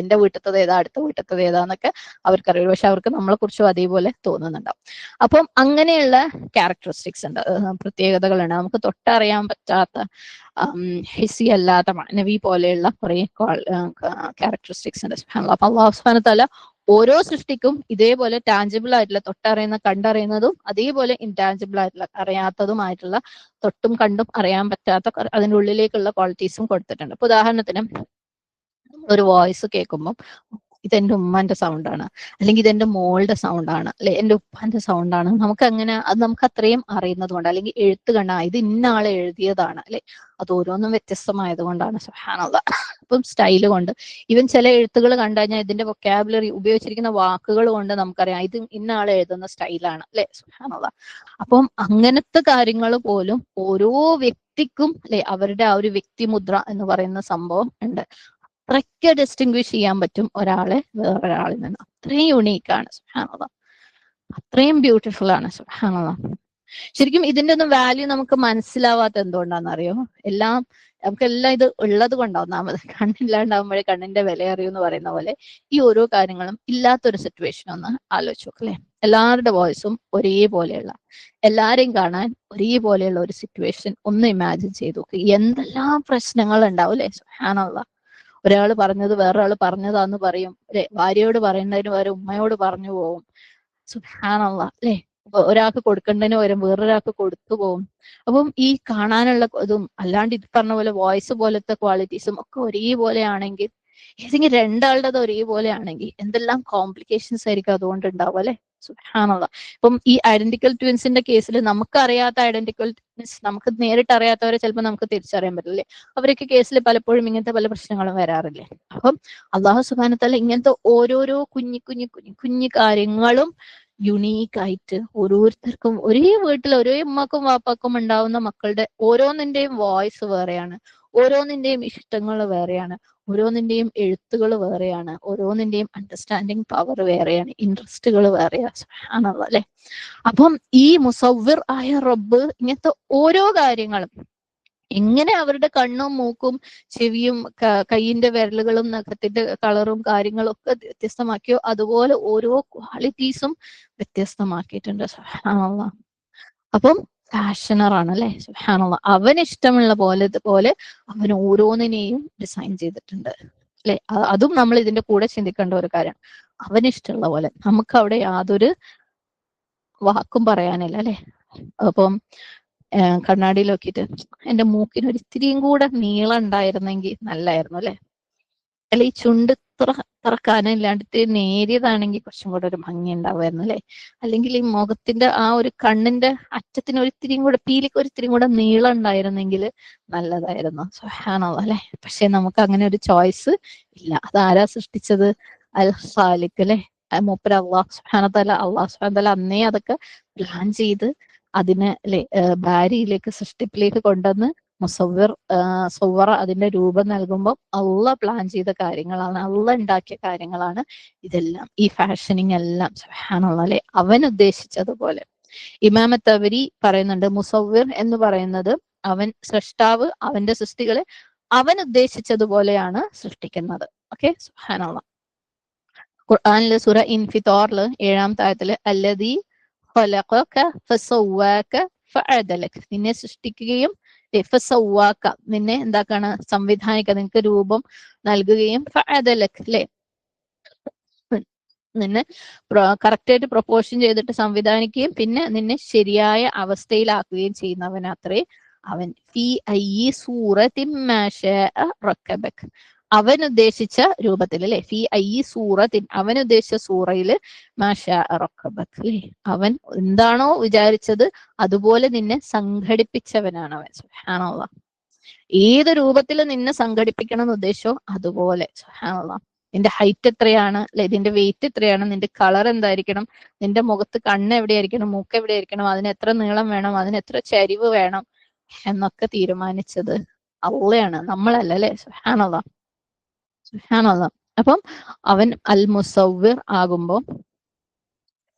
എന്റെ വീട്ടിലത്തത് ഏതാ, അടുത്ത വീട്ടിലത്തത് ഏതാന്നൊക്കെ അവർക്കറിയാം. പക്ഷെ അവർക്ക് നമ്മളെ കുറിച്ചും അതേപോലെ തോന്നുന്നുണ്ടാവും. അപ്പം അങ്ങനെയുള്ള ക്യാരക്ടറിസ്റ്റിക്സ് ഉണ്ട്, പ്രത്യേകതകളുണ്ട്. നമുക്ക് തൊട്ടറിയാൻ പറ്റാത്ത ഹിസി അല്ലാത്ത മാനവി പോലെയുള്ള കുറെ ക്യാരക്ടറിസ്റ്റിക്സ് ഉണ്ട്. അപ്പൊ അല്ലാഹു സുബ്ഹാനഹു വ തആല ഓരോ സൃഷ്ടിക്കും ഇതേപോലെ ടാഞ്ചിബിൾ ആയിട്ടുള്ള, തൊട്ടറിയുന്ന, കണ്ടറിയുന്നതും, അതേപോലെ ഇൻടാഞ്ചിബിൾ ആയിട്ടുള്ള, അറിയാത്തതുമായിട്ടുള്ള, തൊട്ടും കണ്ടും അറിയാൻ പറ്റാത്ത അതിൻ്റെ ഉള്ളിലേക്കുള്ള ക്വാളിറ്റീസും കൊടുത്തിട്ടുണ്ട്. ഇപ്പൊ ഉദാഹരണത്തിന് ഒരു വോയിസ് കേൾക്കുമ്പോൾ ഇതെന്റെ ഉമ്മാന്റെ സൗണ്ടാണ്, അല്ലെങ്കിൽ ഇതെന്റെ മോളുടെ സൗണ്ടാണ്, അല്ലെ എന്റെ ഉപ്പാന്റെ സൗണ്ടാണ്, നമുക്ക് അങ്ങനെ അത് നമുക്ക് അത്രയും അറിയുന്നത് കൊണ്ട്, അല്ലെങ്കിൽ എഴുത്ത് കണ്ടാ ഇത് ഇന്ന ആളെ എഴുതിയതാണ്, അല്ലെ? അത് ഓരോന്നും വ്യത്യസ്തമായത് കൊണ്ടാണ്. സുബ്ഹാനല്ലാഹ്. ഇപ്പം സ്റ്റൈല് കൊണ്ട്, ഈവൻ ചില എഴുത്തുകൾ കണ്ടു കഴിഞ്ഞാൽ ഇതിന്റെ വൊക്കാബുലറി, ഉപയോഗിച്ചിരിക്കുന്ന വാക്കുകൾ കൊണ്ട് നമുക്കറിയാം ഇത് ഇന്ന ആളെ എഴുതുന്ന സ്റ്റൈലാണ്, അല്ലെ? സുബ്ഹാനല്ലാഹ്. അപ്പം അങ്ങനത്തെ കാര്യങ്ങൾ പോലും ഓരോ വ്യക്തിക്കും, അല്ലെ, അവരുടെ ആ ഒരു വ്യക്തിമുദ്ര എന്ന് പറയുന്ന സംഭവം ഉണ്ട്. അത്രയ്ക്ക് ഡിസ്റ്റിങ്വിഷ് ചെയ്യാൻ പറ്റും ഒരാളെ വേറൊരാളിൽ നിന്ന്. അത്രയും യുണീക്കാണ്. സുബ്ഹാനല്ലാഹ്. അത്രയും ബ്യൂട്ടിഫുൾ ആണ്. സുബ്ഹാനല്ലാഹ്. ശരിക്കും ഇതിന്റെ ഒന്നും വാല്യൂ നമുക്ക് മനസ്സിലാവാത്ത എന്തുകൊണ്ടാണെന്നറിയോ? നമുക്കെല്ലാം ഇത് ഉള്ളത് കൊണ്ടാവും. ഒന്നാമത് കണ്ണില്ലാണ്ടാവുമ്പോഴേ കണ്ണിന്റെ വില അറിയൂ എന്ന് പറയുന്ന പോലെ ഈ ഓരോ കാര്യങ്ങളും ഇല്ലാത്തൊരു സിറ്റുവേഷൻ ഒന്ന് ആലോചിച്ച് നോക്ക്, അല്ലെ? എല്ലാവരുടെ വോയിസും ഒരേപോലെയുള്ള, എല്ലാരെയും കാണാൻ ഒരേപോലെയുള്ള ഒരു സിറ്റുവേഷൻ ഒന്ന് ഇമാജിൻ ചെയ്ത് നോക്ക്. എന്തെല്ലാം പ്രശ്നങ്ങൾ ഉണ്ടാവും, അല്ലെ? സുബ്ഹാനല്ലാഹ്. ഒരാൾ പറഞ്ഞത് വേറൊരാൾ പറഞ്ഞതാന്ന് പറയും, അല്ലെ? ഭാര്യയോട് പറയുന്നതിന് പകരം ഉമ്മയോട് പറഞ്ഞു പോവും. സുബ്ഹാനല്ലാഹ്, അല്ലെ? ഒരാൾക്ക് കൊടുക്കേണ്ടതിന് പകരം വേറൊരാൾക്ക് കൊടുത്തു പോകും. അപ്പം ഈ കാണാനുള്ള ഇതും അല്ലാണ്ട് ഇത് പറഞ്ഞ പോലെ വോയിസ് പോലത്തെ ക്വാളിറ്റീസും ഒക്കെ ഒരേപോലെ ആണെങ്കിൽ, ഏതെങ്കിലും രണ്ടാളുടെ ഒരേപോലെ ആണെങ്കിൽ എന്തെല്ലാം കോംപ്ലിക്കേഷൻസ് ആയിരിക്കും അതുകൊണ്ട് ഉണ്ടാവുക അല്ലെ. സുബ്ഹാനല്ലാഹ്. ഇപ്പം ഈ ഐഡന്റിക്കൽ ട്വിൻസിന്റെ കേസിൽ നമുക്ക് അറിയാത്ത ഐഡന്റിക്കൽ ട്വിൻസ്, നമുക്ക് നേരിട്ട് അറിയാത്തവരെ ചിലപ്പോൾ നമുക്ക് തിരിച്ചറിയാൻ പറ്റില്ലേ. അവരൊക്കെ കേസിൽ പലപ്പോഴും ഇങ്ങനത്തെ പല പ്രശ്നങ്ങളും വരാറില്ലേ. അപ്പം അള്ളാഹു സുബ്ഹാനഹു വ തആല ഇങ്ങനത്തെ ഓരോരോ കുഞ്ഞു കാര്യങ്ങളും യുണീക്ക് ആയിട്ട് ഓരോരുത്തർക്കും, ഒരേ വീട്ടിൽ ഒരേ ഉമ്മക്കും വാപ്പാക്കും ഉണ്ടാവുന്ന മക്കളുടെ ഓരോന്നിന്റെയും വോയിസ് വേറെയാണ്, ഓരോന്നിന്റെയും ഇഷ്ടങ്ങൾ വേറെയാണ്, ഓരോന്നിന്റെയും എഴുത്തുകൾ വേറെയാണ്, ഓരോന്നിന്റെയും അണ്ടർസ്റ്റാൻഡിങ് പവർ വേറെയാണ്, ഇൻട്രസ്റ്റുകൾ വേറെയാണ്. സുബ്ഹാനല്ലാഹ് അല്ലെ. അപ്പം ഈ മുസവ്വിർ ആയ റബ്ബ് ഇങ്ങനത്തെ ഓരോ കാര്യങ്ങളും എങ്ങനെ അവരുടെ കണ്ണും മൂക്കും ചെവിയും കൈയിന്റെ വിരലുകളും നഖത്തിന്റെ കളറും കാര്യങ്ങളും ഒക്കെ വ്യത്യസ്തമാക്കിയോ അതുപോലെ ഓരോ ക്വാളിറ്റീസും വ്യത്യസ്തമാക്കിയിട്ടുണ്ട്. സുബ്ഹാനല്ലാഹ്. അപ്പം ഫാഷനറാണ് അല്ലെ. സുബ്ഹാനല്ലാഹ്. അവന് ഇഷ്ടമുള്ള പോലെ അവൻ ഓരോന്നിനെയും ഡിസൈൻ ചെയ്തിട്ടുണ്ട് അല്ലെ. അതും നമ്മൾ ഇതിന്റെ കൂടെ ചിന്തിക്കേണ്ട ഒരു കാര്യമാണ്. അവനിഷ്ടമുള്ള പോലെ നമുക്ക് അവിടെ യാതൊരു വാക്കും പറയാനില്ല അല്ലെ. അപ്പം കണ്ണാടിയിൽ നോക്കിയിട്ട് എന്റെ മൂക്കിന് ഒരു ഇത്തിരിയും കൂടെ നീളം ഉണ്ടായിരുന്നെങ്കിൽ നല്ലായിരുന്നു അല്ലെ. അല്ല ഈ ചുണ്ട് ഇത്ര കനമില്ലാണ്ടിട്ട് നേരിയതാണെങ്കിൽ കുറച്ചും കൂടെ ഒരു ഭംഗി ഉണ്ടാവുമായിരുന്നു അല്ലെ. അല്ലെങ്കിൽ ഈ മുഖത്തിന്റെ ആ ഒരു കണ്ണിന്റെ അറ്റത്തിന് ഒരിത്തിരിയും കൂടെ, പീലിക്ക് ഒരിത്തിരിയും കൂടെ നീളം ഉണ്ടായിരുന്നെങ്കിൽ നല്ലതായിരുന്നു. സുബ്ഹാനല്ലാഹ് അല്ലെ. പക്ഷെ നമുക്ക് അങ്ങനെ ഒരു ചോയ്സ് ഇല്ല. അതാരാ സൃഷ്ടിച്ചത്? അൽ ഖാലിഖ് അല്ലെ. മൂപ്പര് അള്ളാഹു സുബ്ഹാനഹു വ തആല. അള്ളാഹു സുബ്ഹാനഹു വ തആല അന്നേ അതൊക്കെ പ്ലാൻ ചെയ്ത് അതിനെ അല്ലെ ബാരിയിലേക്ക്, സൃഷ്ടിപ്പിലേക്ക് കൊണ്ടുവന്ന് സൗവറ അതിന്റെ രൂപം നൽകുമ്പോൾ അള്ളാഹ് പ്ലാൻ ചെയ്ത കാര്യങ്ങളാണ്, അള്ളാഹ് ഉണ്ടാക്കിയ കാര്യങ്ങളാണ് ഇതെല്ലാം. ഈ ഫാഷനിങ് എല്ലാം സുബ്ഹാനല്ലാഹ് അല്ലെ അവൻ ഉദ്ദേശിച്ചതുപോലെ. ഇമാം തബരി പറയുന്നുണ്ട്, മുസവ്വിർ എന്ന് പറയുന്നത് അവൻ സൃഷ്ടാവ് അവന്റെ സൃഷ്ടികളെ അവൻ ഉദ്ദേശിച്ചതുപോലെയാണ് സൃഷ്ടിക്കുന്നത്. ഓക്കെ. സുബ്ഹാനല്ലാഹ്. ഖുർആനിലെ സൂറ ഇൻഫിത്താറില് 7-ാമത്തെ ആയത്തില് അല്ലദീ ഖലഖക ഫസവ്വാക ഫഅദലക, നിന്നെ സൃഷ്ടിക്കുകയും ഫസവ്വാക നിന്നെ എന്താക്കാണ് സംവിധാനിക്കുക, നിനക്ക് രൂപം നൽകുകയും ഫഅദലക അല്ലെ നിന്നെ കറക്റ്റായിട്ട് പ്രൊപ്പോർഷൻ ചെയ്തിട്ട് സംവിധാനിക്കുകയും പിന്നെ നിന്നെ ശരിയായ അവസ്ഥയിലാക്കുകയും ചെയ്യുന്നവനത്രേ അവൻ. ഫീ അയ്യി സൂറത്തിൻ മാ ശാഅ റക്കബക, അവൻ ഉദ്ദേശിച്ച രൂപത്തിൽ അല്ലെ. ഫീ അയ്യി സൂറത്തിൻ, അവൻ ഉദ്ദേശിച്ച സൂറയില് മാ ശാഅ റക്കബക അല്ലെ. അവൻ എന്താണോ വിചാരിച്ചത് അതുപോലെ നിന്നെ സംഘടിപ്പിച്ചവനാണ് അവൻ. സുബ്ഹാനല്ലാഹ്. ഏത് രൂപത്തിൽ നിന്നെ സംഘടിപ്പിക്കണം എന്ന് ഉദ്ദേശിച്ചോ അതുപോലെ. സുബ്ഹാനല്ലാഹ്. നിന്റെ ഹൈറ്റ് എത്രയാണ് അല്ലെ, നിന്റെ വെയിറ്റ് എത്രയാണ്, നിന്റെ കളർ എന്തായിരിക്കണം, നിന്റെ മുഖത്ത് കണ്ണ് എവിടെയായിരിക്കണം, മൂക്ക് എവിടെയായിരിക്കണം, അതിന് എത്ര നീളം വേണം, അതിന് എത്ര ചരിവ് വേണം എന്നൊക്കെ തീരുമാനിച്ചത് അള്ളയാണ്, നമ്മളല്ല അല്ലെ. സുബ്ഹാനല്ലാഹ്. സുബ്ഹാനല്ലാഹ്. അപ്പം അവൻ അൽ മുസവ്വിർ ആകുമ്പോ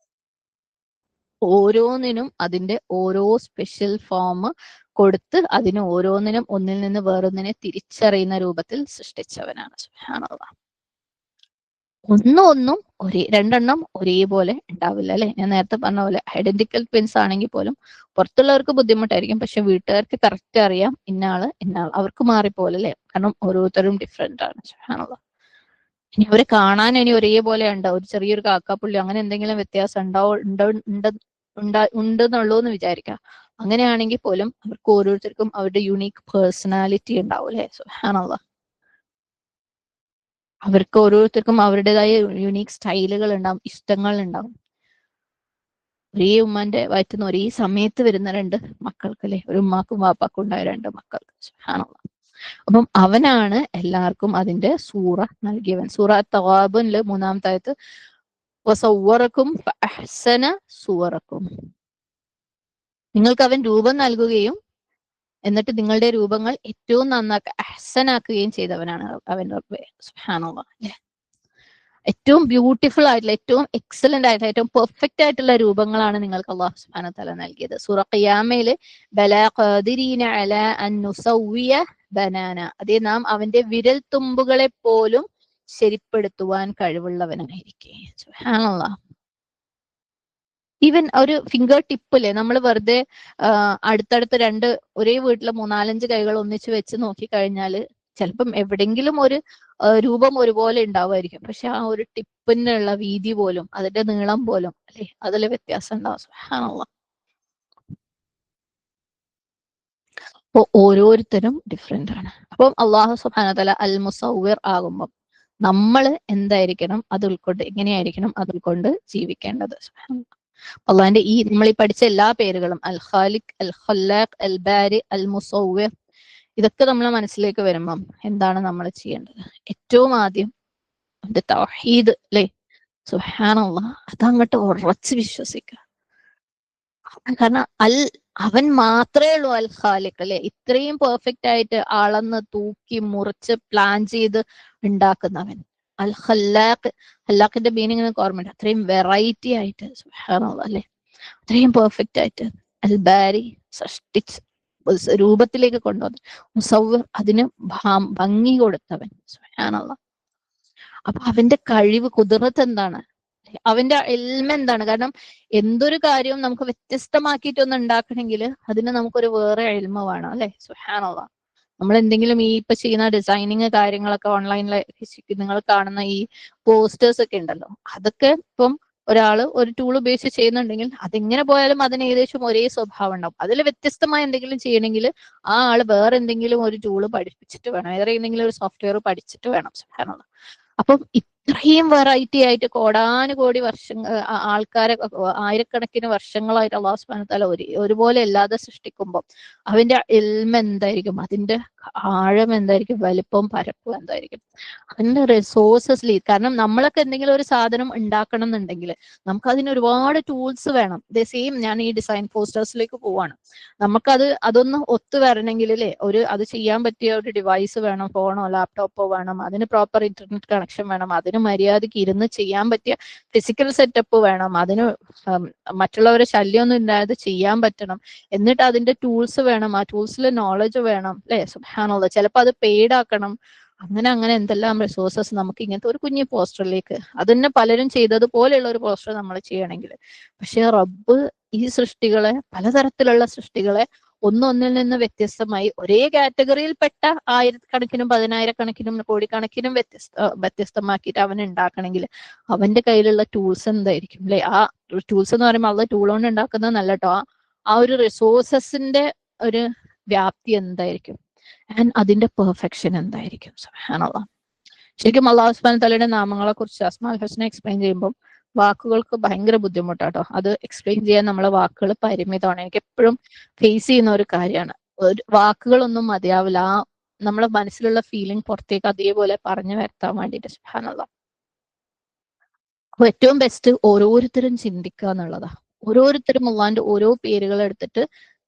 ഓരോന്നിനും അതിന്റെ ഓരോ സ്പെഷ്യൽ ഫോം കൊടുത്ത് അതിന് ഓരോന്നിനും ഒന്നിൽ നിന്ന് വേറൊന്നിനെ തിരിച്ചറിയുന്ന രൂപത്തിൽ സൃഷ്ടിച്ചവനാണ്. സുബ്ഹാനല്ലാഹ്. ഒന്നും രണ്ടെണ്ണം ഒരേപോലെ ഉണ്ടാവില്ല അല്ലെ. ഞാൻ നേരത്തെ പറഞ്ഞ പോലെ ഐഡന്റിക്കൽ ട്വിൻസ് ആണെങ്കിൽ പോലും പുറത്തുള്ളവർക്ക് ബുദ്ധിമുട്ടായിരിക്കും, പക്ഷെ വീട്ടുകാർക്ക് കറക്റ്റ് അറിയാം ഇന്നാള് അവർക്ക് മാറിപ്പോലെ അല്ലെ. കാരണം ഓരോരുത്തരും ഡിഫറെന്റ് ആണ്. സുബ്ഹാനല്ലാഹ്. ഇനി അവരെ കാണാൻ ഇനി ഒരേപോലെ ഉണ്ടാവും, ഒരു ചെറിയൊരു കാക്കാപ്പുള്ളി അങ്ങനെ എന്തെങ്കിലും വ്യത്യാസം ഉണ്ടെന്നുള്ളൂ എന്ന് വിചാരിക്കാം. അങ്ങനെയാണെങ്കിൽ പോലും അവർക്ക് ഓരോരുത്തർക്കും അവരുടെ യുണീക്ക് പേഴ്സണാലിറ്റി ഉണ്ടാവും അല്ലെ. സുബ്ഹാനല്ലാഹ്. അവർക്ക് ഓരോരുത്തർക്കും അവരുടേതായ യുണീക്ക് സ്റ്റൈലുകൾ ഉണ്ടാവും, ഇഷ്ടങ്ങൾ ഉണ്ടാവും. ഒരേ ഉമ്മാന്റെ വയറ്റുന്ന ഒരേ സമയത്ത് വരുന്ന രണ്ട് മക്കൾക്ക് അല്ലെ, ഒരു ഉമ്മാക്കും വാപ്പാക്കും ഉണ്ടായ രണ്ട് മക്കൾക്ക്. സുബ്ഹാനല്ലാഹ്. അപ്പം അവനാണ് എല്ലാവർക്കും അതിന്റെ സൂറ നൽകിയവൻ. സൂറ തഗാബുനില് 3-ാമത്തെ ആയത്ത് വസവ്വറക്കും ഫഅഹ്സന സുവറക്കും, നിങ്ങൾക്ക് അവൻ രൂപം നൽകുകയും എന്നിട്ട് നിങ്ങളുടെ രൂപങ്ങൾ ഏറ്റവും അഹ്സനാക്കുകയും ചെയ്തവനാണ് അവൻ റബ്ബേ. സുബ്ഹാനല്ലാഹ്. ഏറ്റവും ബ്യൂട്ടിഫുൾ ആയിട്ടുള്ള, ഏറ്റവും എക്സലന്റ് ആയിട്ടുള്ള, ഏറ്റവും പെർഫെക്റ്റ് ആയിട്ടുള്ള രൂപങ്ങളാണ് നിങ്ങൾക്ക് അല്ലാഹു സുബ്ഹാനഹു വ തആല നൽകിയത്. സൂറ ഖിയാമയില് ബലാ ഖാദിരീന അലാ അൻ നുസവ്വിയ ബനാന, അതേ നാം അവന്റെ വിരൽ തുമ്പുകളെ പോലും ശരിപ്പെടുത്തുവാൻ കഴിവുള്ളവനായിരിക്കെ. സുബ്ഹാനല്ലാഹ്. ഈവൻ ഒരു ഫിംഗർ ടിപ്പില്ലേ, നമ്മൾ വെറുതെ അടുത്തടുത്ത് ഒരേ വീട്ടിലെ 3-4-5 കൈകൾ ഒന്നിച്ച് വെച്ച് നോക്കിക്കഴിഞ്ഞാൽ ചിലപ്പം എവിടെങ്കിലും ഒരു രൂപം ഒരുപോലെ ഉണ്ടാവുമായിരിക്കും, പക്ഷെ ആ ഒരു ടിപ്പിനുള്ള വീതി പോലും അതിന്റെ നീളം പോലും അല്ലെ അതിൽ വ്യത്യാസം ഉണ്ടാവും. സുബ്ഹാനല്ലാഹ്. അപ്പൊ ഓരോരുത്തരും ഡിഫറെന്റ് ആണ്. അപ്പം അള്ളാഹു സുബ്ഹാനഹു വതആല അൽ മുസവ്വിർ ആകുമ്പോൾ നമ്മൾ എന്തായിരിക്കണം, അത് ഉൾക്കൊണ്ട് എങ്ങനെയായിരിക്കണം അത് ഉൾക്കൊണ്ട് ജീവിക്കേണ്ടത്. അള്ളാഹിന്റെ ഈ നമ്മൾ ഈ പഠിച്ച എല്ലാ പേരുകളും അൽ ഖാലിഖ്, അൽ ഖല്ലാഖ്, അൽ ബാരി, അൽ മുസവ്വിർ, ഇതൊക്കെ നമ്മളെ മനസ്സിലേക്ക് വരുമ്പം എന്താണ് നമ്മൾ ചെയ്യേണ്ടത്? ഏറ്റവും ആദ്യം അവന്റെ തൗഹീദ് അല്ലെ, സുബ്ഹാനല്ലാഹ്, അതങ്ങോട്ട് ഉറച്ച് വിശ്വസിക്കുക. കാരണം അവൻ മാത്രമേ ഉള്ളൂ അൽ ഖാലിഖ് അല്ലെ, ഇത്രയും പെർഫെക്റ്റ് ആയിട്ട് അളന്ന് തൂക്കി മുറിച്ച് പ്ലാൻ ചെയ്ത് ഉണ്ടാക്കുന്നവൻ. അൽ ഖല്ലാഖ്, ഖല്ലാഖിന്റെ മീനിങ് എനിക്ക് ഓർമ്മയുണ്ട്, അത്രയും വെറൈറ്റി ആയിട്ട് സുബ്ഹാനല്ലാഹ് അല്ലെ, അത്രയും പെർഫെക്റ്റ് ആയിട്ട്. അൽ ബാരി, സൃഷ്ടിച്ച് രൂപത്തിലേക്ക് കൊണ്ടുവന്നു. മുസവ്വിർ, അതിന് ഭംഗി കൊടുത്തവൻ. സുബ്ഹാനല്ലാഹ്. അപ്പൊ അവന്റെ കഴിവ്, ഖുദ്റത്ത് എന്താണ്, അവന്റെ ഇൽമ എന്താണ്? കാരണം എന്തൊരു കാര്യവും നമുക്ക് വ്യത്യസ്തമാക്കിയിട്ടൊന്ന് ഉണ്ടാക്കണമെങ്കിൽ അതിന് നമുക്കൊരു വേറെ ഇൽമ വേണം അല്ലെ. സുബ്ഹാനല്ലാഹ്. നമ്മൾ എന്തെങ്കിലും ഈ ഇപ്പൊ ചെയ്യുന്ന ഡിസൈനിങ് കാര്യങ്ങളൊക്കെ ഓൺലൈനിൽ നിങ്ങൾ കാണുന്ന ഈ പോസ്റ്റേഴ്സ് ഒക്കെ ഉണ്ടല്ലോ, അതൊക്കെ ഇപ്പം ഒരാള് ഒരു ടൂൾ ഉപയോഗിച്ച് ചെയ്യുന്നുണ്ടെങ്കിൽ അതെങ്ങനെ പോയാലും അതിന് ഏകദേശം ഒരേ സ്വഭാവം ഉണ്ടാവും. അതിൽ വ്യത്യസ്തമായ എന്തെങ്കിലും ചെയ്യണമെങ്കിൽ ആ ആള് വേറെ എന്തെങ്കിലും ഒരു ടൂള് പഠിപ്പിച്ചിട്ട് വേണം, വേറെ എന്തെങ്കിലും ഒരു സോഫ്റ്റ്വെയർ പഠിച്ചിട്ട് വേണം. സുബ്ഹാനല്ലാഹ്. അപ്പം ഇത്രയും വെറൈറ്റി ആയിട്ട് കോടാനുകോടി വർഷങ്ങൾ ആൾക്കാരെ ആയിരക്കണക്കിന് വർഷങ്ങളായിട്ട് അള്ളാഹു സുബ്ഹാനഹു വതആല ഒരുപോലെ അല്ലാതെ സൃഷ്ടിക്കുമ്പോൾ അവന്റെ ഇൽമ എന്തായിരിക്കും, അതിന്റെ ആഴം എന്തായിരിക്കും, വലിപ്പവും പരപ്പും എന്തായിരിക്കും, അതിന്റെ റിസോഴ്സസ്. കാരണം നമ്മളൊക്കെ എന്തെങ്കിലും ഒരു സാധനം ഉണ്ടാക്കണം എന്നുണ്ടെങ്കിൽ നമുക്ക് അതിന് ഒരുപാട് ടൂൾസ് വേണം. ഇതേ സെയിം ഞാൻ ഈ ഡിസൈൻ പോസ്റ്റേഴ്സിലേക്ക് പോവാണ്, അതൊന്ന് ഒത്തു വരണമെങ്കിൽ അല്ലേ അത് ചെയ്യാൻ പറ്റിയ ഒരു ഡിവൈസ് വേണം, ഫോണോ ലാപ്ടോപ്പോ വേണം, അതിന് പ്രോപ്പർ ഇന്റർനെറ്റ് കണക്ഷൻ വേണം, അതിന് മര്യാദയ്ക്ക് ഇരുന്ന് ചെയ്യാൻ പറ്റിയ ഫിസിക്കൽ സെറ്റപ്പ് വേണം, അതിന് മറ്റുള്ളവരെ ശല്യമൊന്നും ഇല്ലാതെ ചെയ്യാൻ പറ്റണം, എന്നിട്ട് അതിന്റെ ടൂൾസ് വേണം, ആ ടൂൾസിൽ നോളജ് വേണം അല്ലെ. സുബ്ഹാനല്ലാഹ്. ചിലപ്പോൾ അത് പെയ്ഡ് ആക്കണം. അങ്ങനെ എന്തെല്ലാം റിസോഴ്സസ് നമുക്ക് ഇങ്ങനത്തെ ഒരു കുഞ്ഞു പോസ്റ്ററിലേക്ക്, അതന്നെ പലരും ചെയ്തതുപോലെയുള്ള ഒരു പോസ്റ്റർ നമ്മൾ ചെയ്യണമെങ്കിൽ. പക്ഷെ റബ്ബ് ഈ സൃഷ്ടികളെ, പലതരത്തിലുള്ള സൃഷ്ടികളെ ഒന്നൊന്നിൽ നിന്ന് വ്യത്യസ്തമായി ഒരേ കാറ്റഗറിയിൽപ്പെട്ട ആയിരക്കണക്കിനും പതിനായിരക്കണക്കിനും കോടിക്കണക്കിനും വ്യത്യസ്തമാക്കിയിട്ട് അവൻ ഉണ്ടാക്കണമെങ്കിൽ അവന്റെ കയ്യിലുള്ള ടൂൾസ് എന്തായിരിക്കും അല്ലെ. ആ ടൂൾസ് എന്ന് പറയുമ്പോൾ അത് ടൂൾ കൊണ്ട് ഉണ്ടാക്കുന്നത് നല്ല കേട്ടോ, ആ ഒരു റിസോഴ്സസിന്റെ ഒരു വ്യാപ്തി എന്തായിരിക്കും, ആൻഡ് അതിന്റെ പെർഫെക്ഷൻ എന്തായിരിക്കും. സുബ്ഹാനല്ലാഹ്. ശരിക്കും അല്ലാഹു സുബ്ഹാനഹു വതആലയുടെ നാമങ്ങളെ കുറിച്ച്, അസ്മാഉൽ ഹുസ്ന എക്സ്പ്ലെയിൻ ചെയ്യുമ്പോൾ വാക്കുകൾക്ക് ഭയങ്കര ബുദ്ധിമുട്ടാട്ടോ. അത് എക്സ്പ്ലെയിൻ ചെയ്യാൻ നമ്മളെ വാക്കുകൾ പരിമിതമാണ്. എനിക്ക് എപ്പോഴും ഫേസ് ചെയ്യുന്ന ഒരു കാര്യമാണ്. വാക്കുകളൊന്നും മതിയാവില്ല ആ നമ്മളെ മനസ്സിലുള്ള ഫീലിംഗ് പുറത്തേക്ക് അതേപോലെ പറഞ്ഞു വരുത്താൻ വേണ്ടിയിട്ട്. സുബ്ഹാനല്ലാഹ്. അപ്പൊ ഏറ്റവും ബെസ്റ്റ് ഓരോരുത്തരും ചിന്തിക്കുക എന്നുള്ളതാ. ഓരോരുത്തരും അള്ളാന്റെ ഓരോ പേരുകൾ എടുത്തിട്ട്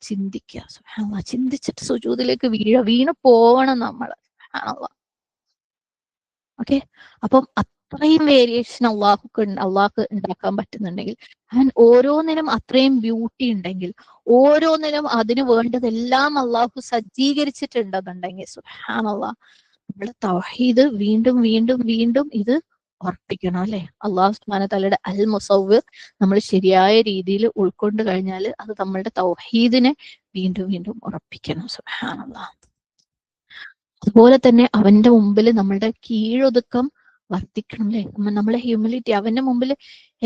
ചിന്തിക്കുക. സുബ്ഹാനല്ലാഹ്. ചിന്തിച്ചിട്ട് സുജൂദിലേക്ക് വീണ് പോവണം നമ്മള്. സുബ്ഹാനല്ലാഹ്. ഓക്കെ. അപ്പം അത്രയും വേരിയേഷൻ അള്ളാഹ്ക്ക് ഉണ്ടാക്കാൻ പറ്റുന്നുണ്ടെങ്കിൽ, ആൻഡ് ഓരോന്നിനും അത്രയും ബ്യൂട്ടി ഉണ്ടെങ്കിൽ, ഓരോന്നിനും അതിന് വേണ്ടതെല്ലാം അള്ളാഹു സജ്ജീകരിച്ചിട്ടുണ്ടെന്നുണ്ടെങ്കിൽ, സുബ്ഹാനല്ലാഹ്, നമ്മള് തൗഹീദ് വീണ്ടും വീണ്ടും വീണ്ടും ഇത് ഉറപ്പിക്കണം അല്ലെ. അള്ളാഹു സുബ്ഹാനഹു വതആലയുടെ അൽ മുസവ്വിർ നമ്മൾ ശരിയായ രീതിയിൽ ഉൾക്കൊണ്ട് കഴിഞ്ഞാൽ അത് നമ്മളുടെ തൗഹീദിനെ വീണ്ടും വീണ്ടും ഉറപ്പിക്കണം. സുബ്ഹാനല്ലാഹ്. അതുപോലെ തന്നെ അവന്റെ മുമ്പിൽ നമ്മളുടെ കീഴൊതുക്കം വർദ്ധിക്കണം അല്ലെ. നമ്മളെ ഹ്യൂമിലിറ്റി, അവന്റെ മുമ്പിൽ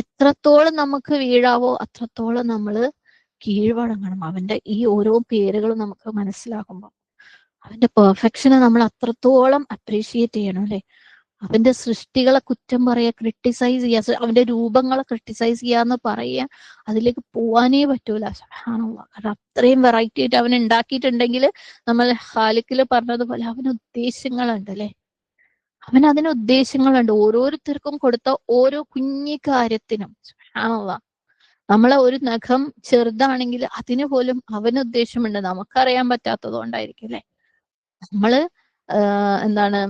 എത്രത്തോളം നമുക്ക് വീഴാവോ അത്രത്തോളം നമ്മള് കീഴ്വഴങ്ങണം. അവന്റെ ഈ ഓരോ പേരുകളും നമുക്ക് മനസ്സിലാകുമ്പോൾ അവന്റെ പെർഫെക്ഷനെ നമ്മൾ അത്രത്തോളം അപ്രീഷിയേറ്റ് ചെയ്യണം അല്ലെ. അവന്റെ സൃഷ്ടികളെ കുറ്റം പറയുക, ക്രിട്ടിസൈസ് ചെയ്യുക, അവന്റെ രൂപങ്ങളെ ക്രിട്ടിസൈസ് ചെയ്യാന്ന് പറയുക, അതിലേക്ക് പോവാനേ പറ്റൂല. സുബ്ഹാനല്ലാഹ്. കാരണം അത്രയും വെറൈറ്റി ആയിട്ട് അവൻ ഉണ്ടാക്കിയിട്ടുണ്ടെങ്കിൽ നമ്മൾ ഖാലിഖിൽ പറഞ്ഞതുപോലെ അവന് ഉദ്ദേശങ്ങളുണ്ട് അല്ലെ. അതിന് ഉദ്ദേശങ്ങളുണ്ട്. ഓരോരുത്തർക്കും കൊടുത്ത ഓരോ കുഞ്ഞി കാര്യത്തിനും. സുബ്ഹാനല്ലാഹ്. നമ്മളെ ഒരു നഖം ചെറുതാണെങ്കിൽ അതിന് പോലും അവന് ഉദ്ദേശമുണ്ട്, നമുക്കറിയാൻ പറ്റാത്തത് കൊണ്ടായിരിക്കും അല്ലെ. നമ്മള് എന്താണ്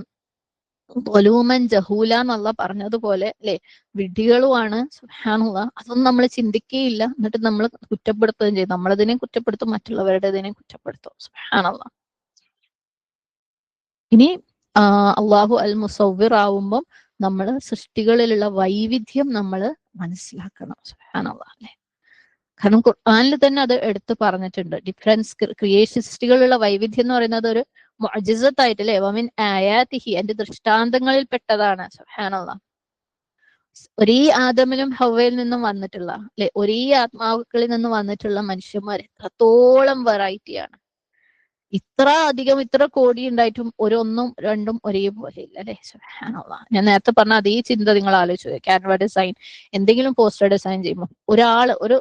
ഒലൂമൻ ജഹൂല എന്നുള്ള പറഞ്ഞതുപോലെ അല്ലെ, വിഡ്ഢികളുമാണ്. സുബ്ഹാനല്ലാഹ്. അതൊന്നും നമ്മൾ ചിന്തിക്കുകയില്ല, എന്നിട്ട് നമ്മൾ കുറ്റപ്പെടുത്തുകയും ചെയ്യും. നമ്മളതിനെ കുറ്റപ്പെടുത്തും, മറ്റുള്ളവരുടേതിനെ കുറ്റപ്പെടുത്തും. സുബ്ഹാനല്ലാഹ്. ഇനി അള്ളാഹു അൽ മുസവ്വിർ ആവുമ്പം നമ്മൾ സൃഷ്ടികളിലുള്ള വൈവിധ്യം നമ്മൾ മനസ്സിലാക്കണം. സുബ്ഹാനല്ലാഹ് അല്ലെ. കാരണം ഖുർആനിൽ തന്നെ അത് എടുത്തു പറഞ്ഞിട്ടുണ്ട്. ഡിഫറൻസ്, ക്രിയേഷൻ, സൃഷ്ടികളിലുള്ള വൈവിധ്യം എന്ന് പറയുന്നത് ഒരു മുഅ്ജിസത്തായിട്ട് അല്ലെ, വമിൻ ആയാതിഹി, എന്റെ ദൃഷ്ടാന്തങ്ങളിൽ പെട്ടതാണ്. സുബ്ഹാനല്ലാഹ്. ഒരേ ആദമിലും ഹവ്വയിൽ നിന്നും വന്നിട്ടുള്ള അല്ലെ, ഒരേ ആത്മാക്കളിൽ നിന്ന് വന്നിട്ടുള്ള മനുഷ്യന്മാർ എത്രത്തോളം വെറൈറ്റിയാണ്. ഇത്ര അധികം, ഇത്ര കോടി ഉണ്ടായിട്ടും ഒരൊന്നും രണ്ടും ഒരേപോലെ ഇല്ല അല്ലെ. സുബ്ഹാനല്ലാഹ്. ഞാൻ നേരത്തെ പറഞ്ഞ അതേ ചിന്ത നിങ്ങൾ ആലോചിച്ചു. ക്യാൻവ ഡിസൈൻ, എന്തെങ്കിലും പോസ്റ്റർ ഡിസൈൻ ചെയ്യുമ്പോൾ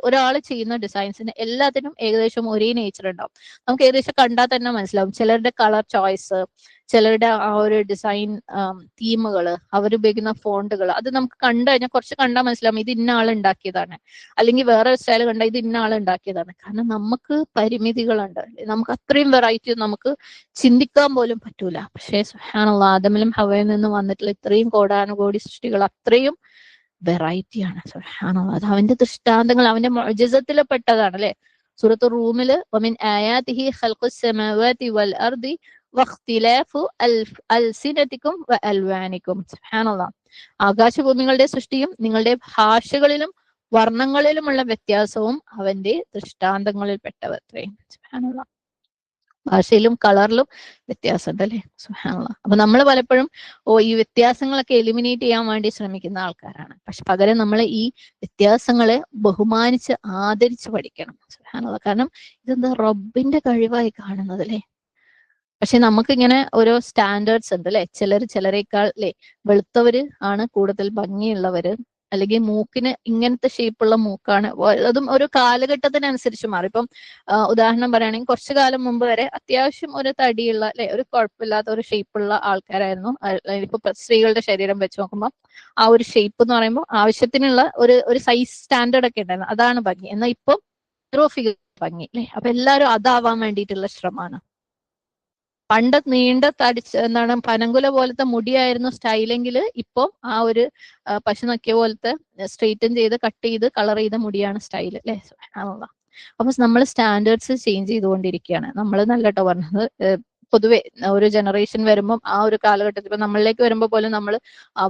ഒരാൾ ചെയ്യുന്ന ഡിസൈൻസിന് എല്ലാത്തിനും ഏകദേശം ഒരേ നേച്ചർ ഉണ്ടാവും. നമുക്ക് ഏകദേശം കണ്ടാൽ തന്നെ മനസ്സിലാവും. ചിലരുടെ കളർ ചോയ്സ്, ചിലരുടെ ആ ഒരു ഡിസൈൻ തീമുകൾ, അവരുപയോഗിക്കുന്ന ഫോണ്ടുകൾ, അത് നമുക്ക് കണ്ടു കഴിഞ്ഞാൽ കുറച്ച് കണ്ടാൽ മനസ്സിലാവും ഇത് ഇന്ന ആൾ ഉണ്ടാക്കിയതാണ്. അല്ലെങ്കിൽ വേറെ സ്റ്റൈൽ കണ്ടാൽ ഇത് ഇന്ന ആൾ ഉണ്ടാക്കിയതാണ്. കാരണം നമുക്ക് പരിമിതികളുണ്ട്. നമുക്ക് അത്രയും വെറൈറ്റി നമുക്ക് ചിന്തിക്കാൻ പോലും പറ്റൂല. പക്ഷേ സുബ്ഹാനല്ലാഹ്, ആദമിലും ഹവയിൽ നിന്നും വന്നിട്ടുള്ള ഇത്രയും കോടാനുകോടി സൃഷ്ടികൾ അത്രയും വെറൈറ്റിയാണ്. സുബ്ഹാനല്ലാഹ്. അത് അവന്റെ ദൃഷ്ടാന്തങ്ങൾ, അവന്റെ മുഅ്ജിസത്തിൽ പെട്ടതാണ് അല്ലെ. സൂറത്ത് റൂമില് വമിൻ ആയാതിഹി ഖൽഖുസ് സമാവാതി വൽ അർദി വഖ്തിലാഫു അൽസിനതികും വഅൽവാനികും. സുബ്ഹാനല്ലാഹ്. ആകാശഭൂമികളുടെ സൃഷ്ടിയും നിങ്ങളുടെ ഭാഷകളിലും വർണ്ണങ്ങളിലുമുള്ള വ്യത്യാസവും അവന്റെ ദൃഷ്ടാന്തങ്ങളിൽ പെട്ടവത്രേ. സുബ്ഹാനല്ലാഹ്. ഭാഷയിലും കളറിലും വ്യത്യാസമുണ്ട് അല്ലെ. സുബ്ഹാനല്ലാഹ്. അപ്പൊ നമ്മൾ പലപ്പോഴും ഈ വ്യത്യാസങ്ങളൊക്കെ എലിമിനേറ്റ് ചെയ്യാൻ വേണ്ടി ശ്രമിക്കുന്ന ആൾക്കാരാണ്. പക്ഷെ പകരം നമ്മൾ ഈ വ്യത്യാസങ്ങളെ ബഹുമാനിച്ച് ആദരിച്ച് പഠിക്കണം. സുബ്ഹാനല്ലാഹ്. കാരണം ഇതെന്താ റബ്ബിന്റെ കഴിവായി കാണുന്നത് അല്ലെ. പക്ഷെ നമുക്കിങ്ങനെ ഓരോ സ്റ്റാൻഡേർഡ്സ് ഉണ്ട് അല്ലെ. ചിലരേക്കാൾ അല്ലെ വെളുത്തവര് ആണ് കൂടുതൽ ഭംഗിയുള്ളവര്, അല്ലെങ്കിൽ മൂക്കിന് ഇങ്ങനത്തെ ഷേപ്പുള്ള മൂക്കാണ്. അതും ഒരു കാലഘട്ടത്തിനനുസരിച്ച് മാറി. ഇപ്പം ഉദാഹരണം പറയുകയാണെങ്കിൽ കുറച്ചു കാലം മുമ്പ് വരെ അത്യാവശ്യം ഒരു തടിയുള്ള അല്ലെ, ഒരു കുഴപ്പമില്ലാത്ത ഒരു ഷേപ്പുള്ള ആൾക്കാരായിരുന്നു. ഇപ്പൊ സ്ത്രീകളുടെ ശരീരം വെച്ച് നോക്കുമ്പോൾ ആ ഒരു ഷേപ്പ് എന്ന് പറയുമ്പോൾ ആവശ്യത്തിനുള്ള ഒരു സൈസ് സ്റ്റാൻഡേർഡ് ഒക്കെ ഉണ്ടായിരുന്നു. അതാണ് ഭംഗി. എന്നാൽ ഇപ്പം ഫിഗർ ഭംഗി അല്ലെ. അപ്പൊ എല്ലാവരും അതാവാൻ വേണ്ടിയിട്ടുള്ള ശ്രമമാണ്. പണ്ട് നീണ്ട എന്താണ് പനങ്കുല പോലത്തെ മുടിയായിരുന്നു സ്റ്റൈലെങ്കിൽ ഇപ്പം ആ ഒരു പശു നക്കിയ പോലത്തെ സ്ട്രെയിറ്റൻ ചെയ്ത് കട്ട് ചെയ്ത് കളർ ചെയ്ത മുടിയാണ് സ്റ്റൈൽ അല്ലെ. അപ്പൊ നമ്മൾ സ്റ്റാൻഡേർഡ്സ് ചേഞ്ച് ചെയ്തുകൊണ്ടിരിക്കുകയാണ്. നമ്മൾ നല്ലട്ടോ പറഞ്ഞത്. പൊതുവെ ഒരു ജനറേഷൻ വരുമ്പം ആ ഒരു കാലഘട്ടത്തിൽ ഇപ്പൊ നമ്മളിലേക്ക് വരുമ്പോൾ പോലും നമ്മൾ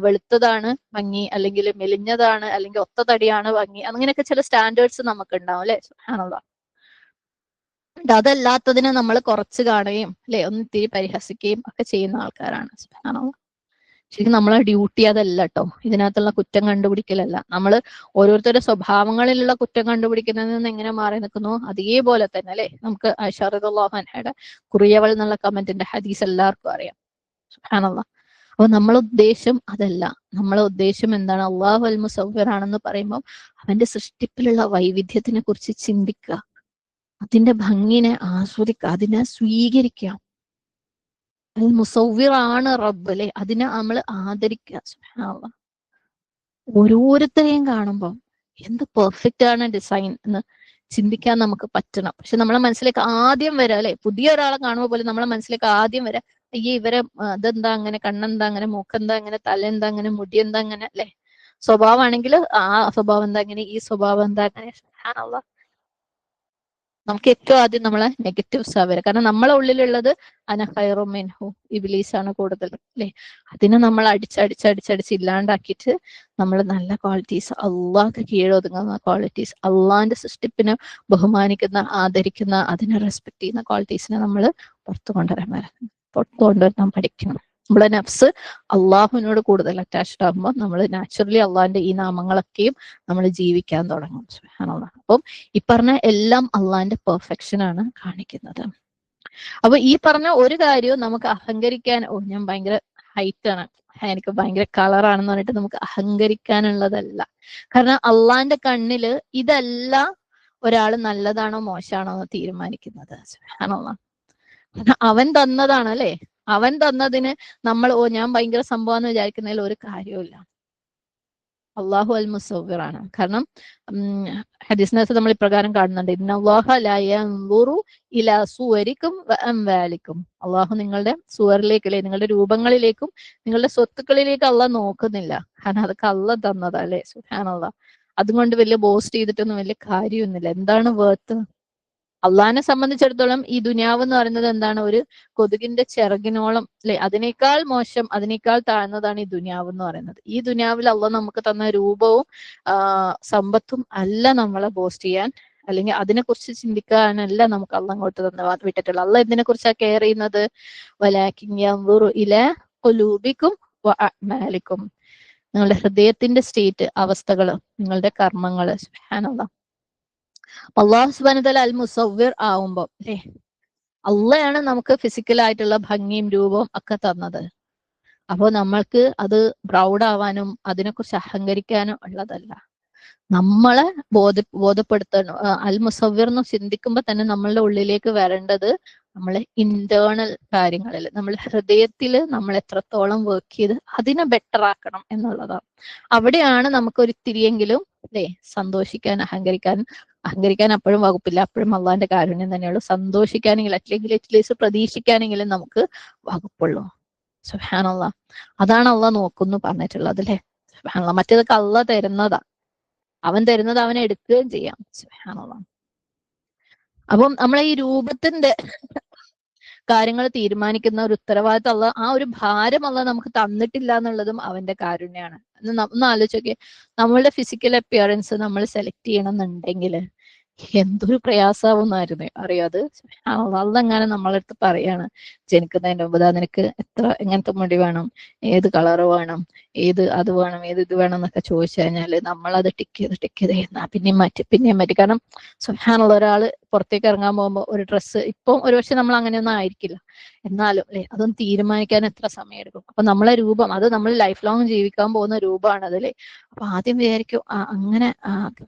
വെളുത്തതാണ് ഭംഗി, അല്ലെങ്കിൽ മെലിഞ്ഞതാണ്, അല്ലെങ്കിൽ ഒത്ത തടിയാണ് ഭംഗി, അങ്ങനെയൊക്കെ ചില സ്റ്റാൻഡേർഡ്സ് നമുക്ക് ഉണ്ടാവും അല്ലെ. സുബ്ഹാനല്ലാഹ്. അതല്ലാത്തതിനെ നമ്മൾ കുറച്ച് കാണുകയും അല്ലെ, ഒന്ന് ഇത്തിരി പരിഹസിക്കുകയും ഒക്കെ ചെയ്യുന്ന ആൾക്കാരാണ്. സുബ്ഹാനല്ലാഹ്. ശരിക്കും നമ്മളെ ഡ്യൂട്ടി അതല്ല കേട്ടോ. ഇതിനകത്തുള്ള കുറ്റം കണ്ടുപിടിക്കലല്ല. നമ്മൾ ഓരോരുത്തരുടെ സ്വഭാവങ്ങളിലുള്ള കുറ്റം കണ്ടുപിടിക്കുന്നതിൽ നിന്ന് എങ്ങനെ മാറി നിൽക്കുന്നു അതേപോലെ തന്നെ അല്ലെ. നമുക്ക് ആയിഷ റളിയല്ലാഹു അൻഹയുടെ കുറിയവൾ എന്നുള്ള കമന്റിന്റെ ഹദീസ് എല്ലാവർക്കും അറിയാം. സുബ്ഹാനല്ലാഹ്. അപ്പൊ നമ്മളെ ഉദ്ദേശം അതല്ല. നമ്മളെ ഉദ്ദേശം എന്താണ്? അല്ലാഹു അൽ മുസവ്വിർ ആണെന്ന് പറയുമ്പോൾ അവന്റെ സൃഷ്ടിപ്പിലുള്ള വൈവിധ്യത്തിനെ കുറിച്ച് ചിന്തിക്കുക, അതിന്റെ ഭംഗിനെ ആസ്വദിക്കുക, അതിനെ സ്വീകരിക്കുക. അൽ മുസവ്വിർ ആണ് റബ്ബ് അല്ലെ. അതിനെ നമ്മൾ ആദരിക്കുക. സുബ്ഹാനല്ലാഹ്. ഓരോരുത്തരെയും കാണുമ്പോൾ എന്ത് പെർഫെക്റ്റ് ആണ് ഡിസൈൻ എന്ന് ചിന്തിക്കാൻ നമുക്ക് പറ്റണം. പക്ഷെ നമ്മളെ മനസ്സിലേക്ക് ആദ്യം വരാം അല്ലെ, പുതിയ ഒരാളെ കാണുമ്പോൾ പോലും നമ്മളെ മനസ്സിലേക്ക് ആദ്യം വരാം അയ്യേ ഇവരെ അതെന്താ അങ്ങനെ, കണ്ണെന്താ അങ്ങനെ, മൂക്കെന്താ അങ്ങനെ, തല എന്താ അങ്ങനെ, മുടി എന്താ അങ്ങനെ അല്ലെ. സ്വഭാവമാണെങ്കിൽ ആ സ്വഭാവം എന്താ അങ്ങനെ, ഈ സ്വഭാവം എന്താ അങ്ങനെ. സുബ്ഹാനല്ലാഹ്. നമുക്ക് ഏറ്റവും ആദ്യം നമ്മളെ നെഗറ്റീവ്സ് വരിക. കാരണം നമ്മളെ ഉള്ളിലുള്ളത് അന ഖൈറു മിൻഹു, ഇബ്ലീസാണ് കൂടുതൽ അല്ലെ. അതിനെ നമ്മൾ അടിച്ചടിച്ച് ഇല്ലാണ്ടാക്കിയിട്ട് നമ്മൾ നല്ല ക്വാളിറ്റീസ്, അള്ളാഹ്ക്ക് കീഴൊതുങ്ങുന്ന ക്വാളിറ്റീസ്, അള്ളാഹിന്റെ സൃഷ്ടിപ്പിനെ ബഹുമാനിക്കുന്ന, ആദരിക്കുന്ന, അതിനെ റെസ്പെക്ട് ചെയ്യുന്ന ക്വാളിറ്റീസിനെ നമ്മൾ പുറത്തു കൊണ്ടുവരാൻ പഠിക്കണം. നമ്മളെ നഫ്സ് അള്ളാഹുവിനോട് കൂടുതൽ അറ്റാച്ച്ഡ് ആകുമ്പോൾ നമ്മൾ നാച്ചുറലി അള്ളാഹിന്റെ ഈ നാമങ്ങളൊക്കെയും നമ്മൾ ജീവിക്കാൻ തുടങ്ങും. സുബ്ഹാനല്ലാഹ്. അപ്പം ഈ പറഞ്ഞ എല്ലാം അള്ളാഹിന്റെ പെർഫെക്ഷൻ ആണ് കാണിക്കുന്നത്. അപ്പൊ ഈ പറഞ്ഞ ഒരു കാര്യവും നമുക്ക് അഹങ്കരിക്കാൻ, ഞാൻ ഭയങ്കര ഹൈറ്റ് ആണ്, എനിക്ക് ഭയങ്കര കളറാണെന്ന് പറഞ്ഞിട്ട് നമുക്ക് അഹങ്കരിക്കാനുള്ളതല്ല. കാരണം അള്ളാഹിന്റെ കണ്ണില് ഇതല്ല ഒരാൾ നല്ലതാണോ മോശമാണോ എന്ന് തീരുമാനിക്കുന്നത്. സുബ്ഹാനല്ലാഹ്. അവൻ തന്നതാണ് അല്ലെ. അവൻ തന്നതിന് നമ്മൾ ഞാൻ ഭയങ്കര സംഭവം വിചാരിക്കുന്നതിൽ ഒരു കാര്യമില്ല. അള്ളാഹു അൽ മുസവ്വിർ ആണ്. കാരണം ഹദീസിനകത്ത് നമ്മൾ ഇപ്രകാരം കാണുന്നുണ്ട്, ഇന്നല്ലാഹ ലാ യൻദുറു ഇലാ സുവരിക്കും വ അംവാലിക്കും. അള്ളാഹു നിങ്ങളുടെ സുവറിലേക്ക് അല്ലെ, നിങ്ങളുടെ രൂപങ്ങളിലേക്കും നിങ്ങളുടെ സ്വത്തുക്കളിലേക്ക് അള്ളാഹ് നോക്കുന്നില്ല. കാരണം അതൊക്കെ അള്ളാഹ് തന്നതാ അല്ലെ. സുബ്ഹാനല്ലാഹ്. അതുകൊണ്ട് വലിയ ബോസ്റ്റ് ചെയ്തിട്ടൊന്നും വലിയ കാര്യമൊന്നുമില്ല. എന്താണ് വേർത്ത്? അള്ളാഹിനെ സംബന്ധിച്ചിടത്തോളം ഈ ദുനിയാവ് എന്ന് പറയുന്നത് എന്താണ്? ഒരു കൊതുകിന്റെ ചിറകിനോളം അല്ലെ, അതിനേക്കാൾ മോശം, അതിനേക്കാൾ താഴ്ന്നതാണ് ഈ ദുനിയാവ് എന്ന് പറയുന്നത്. ഈ ദുനിയാവിൽ അള്ളാഹ് നമുക്ക് തന്ന രൂപവും സമ്പത്തും അല്ല നമ്മളെ ബോസ്റ്റ് ചെയ്യാൻ അല്ലെങ്കിൽ അതിനെക്കുറിച്ച് ചിന്തിക്കാനല്ല നമുക്ക് അള്ളാഹ് അങ്ങോട്ട് വിട്ടിട്ടുള്ളത്. അള്ളാഹ് എന്തിനെ കുറിച്ചാണ് കെയർ ചെയ്യുന്നത്? വലാകിൻ യൻദുറു ഇലാ ഖുലൂബിക്കും വഅഅമാലിക്കും. നിങ്ങളുടെ ഹൃദയത്തിന്റെ സ്റ്റേറ്റ്, അവസ്ഥകള്, നിങ്ങളുടെ കർമ്മങ്ങള്. സുബ്ഹാനല്ലാഹ്. അള്ളാഹു സുബ്ഹാനഹു വ തആല അൽ മുസവ്വിർ ആവുമ്പോ അല്ലേ, അള്ളയാണ് നമുക്ക് ഫിസിക്കലായിട്ടുള്ള ഭംഗിയും രൂപവും ഒക്കെ തന്നത്. അപ്പോ നമ്മൾക്ക് അത് പ്രൗഡ് ആവാനും അതിനെക്കുറിച്ച് അഹങ്കരിക്കാനും ഉള്ളതല്ല. നമ്മളെ ബോധപ്പെടുത്തണം. അൽ മുസവ്വിർ എന്ന് ചിന്തിക്കുമ്പോൾ തന്നെ നമ്മളുടെ ഉള്ളിലേക്ക് വരേണ്ടത് നമ്മളെ ഇന്റേണൽ കാര്യങ്ങളിൽ, നമ്മൾ ഹൃദയത്തിൽ നമ്മൾ എത്രത്തോളം വർക്ക് ചെയ്ത് അതിനെ ബെറ്റർ ആക്കണം എന്നുള്ളതാണ്. അവിടെയാണ് നമുക്ക് ഒരിത്തിരിയെങ്കിലും അല്ലേ സന്തോഷിക്കാൻ, അഹങ്കരിക്കാൻ അപ്പോഴും വകുപ്പില്ല. അപ്പോഴും അള്ളാന്റെ കാരുണ്യം തന്നെയുള്ളൂ. സന്തോഷിക്കാനെങ്കിലും അറ്റ്ലീസ്റ്റ് പ്രതീക്ഷിക്കാനെങ്കിലും നമുക്ക് വകുപ്പുള്ളൂ. സുബ്ഹാനല്ലാഹ്. അതാണ് അള്ളാഹ് നോക്കുന്നു പറഞ്ഞിട്ടുള്ളത് അല്ലേ. സുബ്ഹാനല്ലാഹ്. മറ്റേതൊക്കെ അള്ളാഹ് തരുന്നതാ, അവൻ തരുന്നത് അവനെ എടുക്കുകയും ചെയ്യാം. സുബ്ഹാനല്ലാഹ്. അപ്പം നമ്മളെ ഈ രൂപത്തിന്റെ കാര്യങ്ങൾ തീരുമാനിക്കുന്ന ഒരു ഉത്തരവാദിത്തം അള്ളാഹ്, ആ ഒരു ഭാരം അള്ളാഹ് നമുക്ക് തന്നിട്ടില്ല എന്നുള്ളതും അവന്റെ കാരുണ്യാണ്. ഒന്ന് ആലോചിച്ചോക്കെ, നമ്മളുടെ ഫിസിക്കൽ അപ്പിയറൻസ് നമ്മൾ സെലക്ട് ചെയ്യണം എന്നുണ്ടെങ്കിൽ എന്തൊരു പ്രയാസാവുന്നായിരുന്നു അറിയാത്. അതെങ്ങനെ നമ്മളടുത്ത് പറയാണ്, ജനിക്കുന്നതിന്റെ മുമ്പ് നിനക്ക് എങ്ങനത്തെ മുടി വേണം, ഏത് കളറ് വേണം, അത് വേണം, ഇത് വേണം എന്നൊക്കെ ചോദിച്ചു കഴിഞ്ഞാല് നമ്മളത് ടിക്ക് ചെയ്ത് എന്നാ പിന്നെയും മാറ്റി. കാരണം സുബ്ഹാനല്ലാഹ്, ഒരാള് പുറത്തേക്ക് ഇറങ്ങാൻ പോകുമ്പോൾ ഒരു ഡ്രസ്സ്, ഇപ്പം ഒരുപക്ഷെ നമ്മൾ അങ്ങനെയൊന്നും ആയിരിക്കില്ല, എന്നാലും അല്ലെ അതൊന്നും തീരുമാനിക്കാൻ എത്ര സമയം എടുക്കും. അപ്പൊ നമ്മളെ രൂപം, അത് നമ്മൾ ലൈഫ് ലോങ് ജീവിക്കാൻ പോകുന്ന രൂപമാണ് അതല്ലേ. അപ്പൊ ആദ്യം വിചാരിക്കും അങ്ങനെ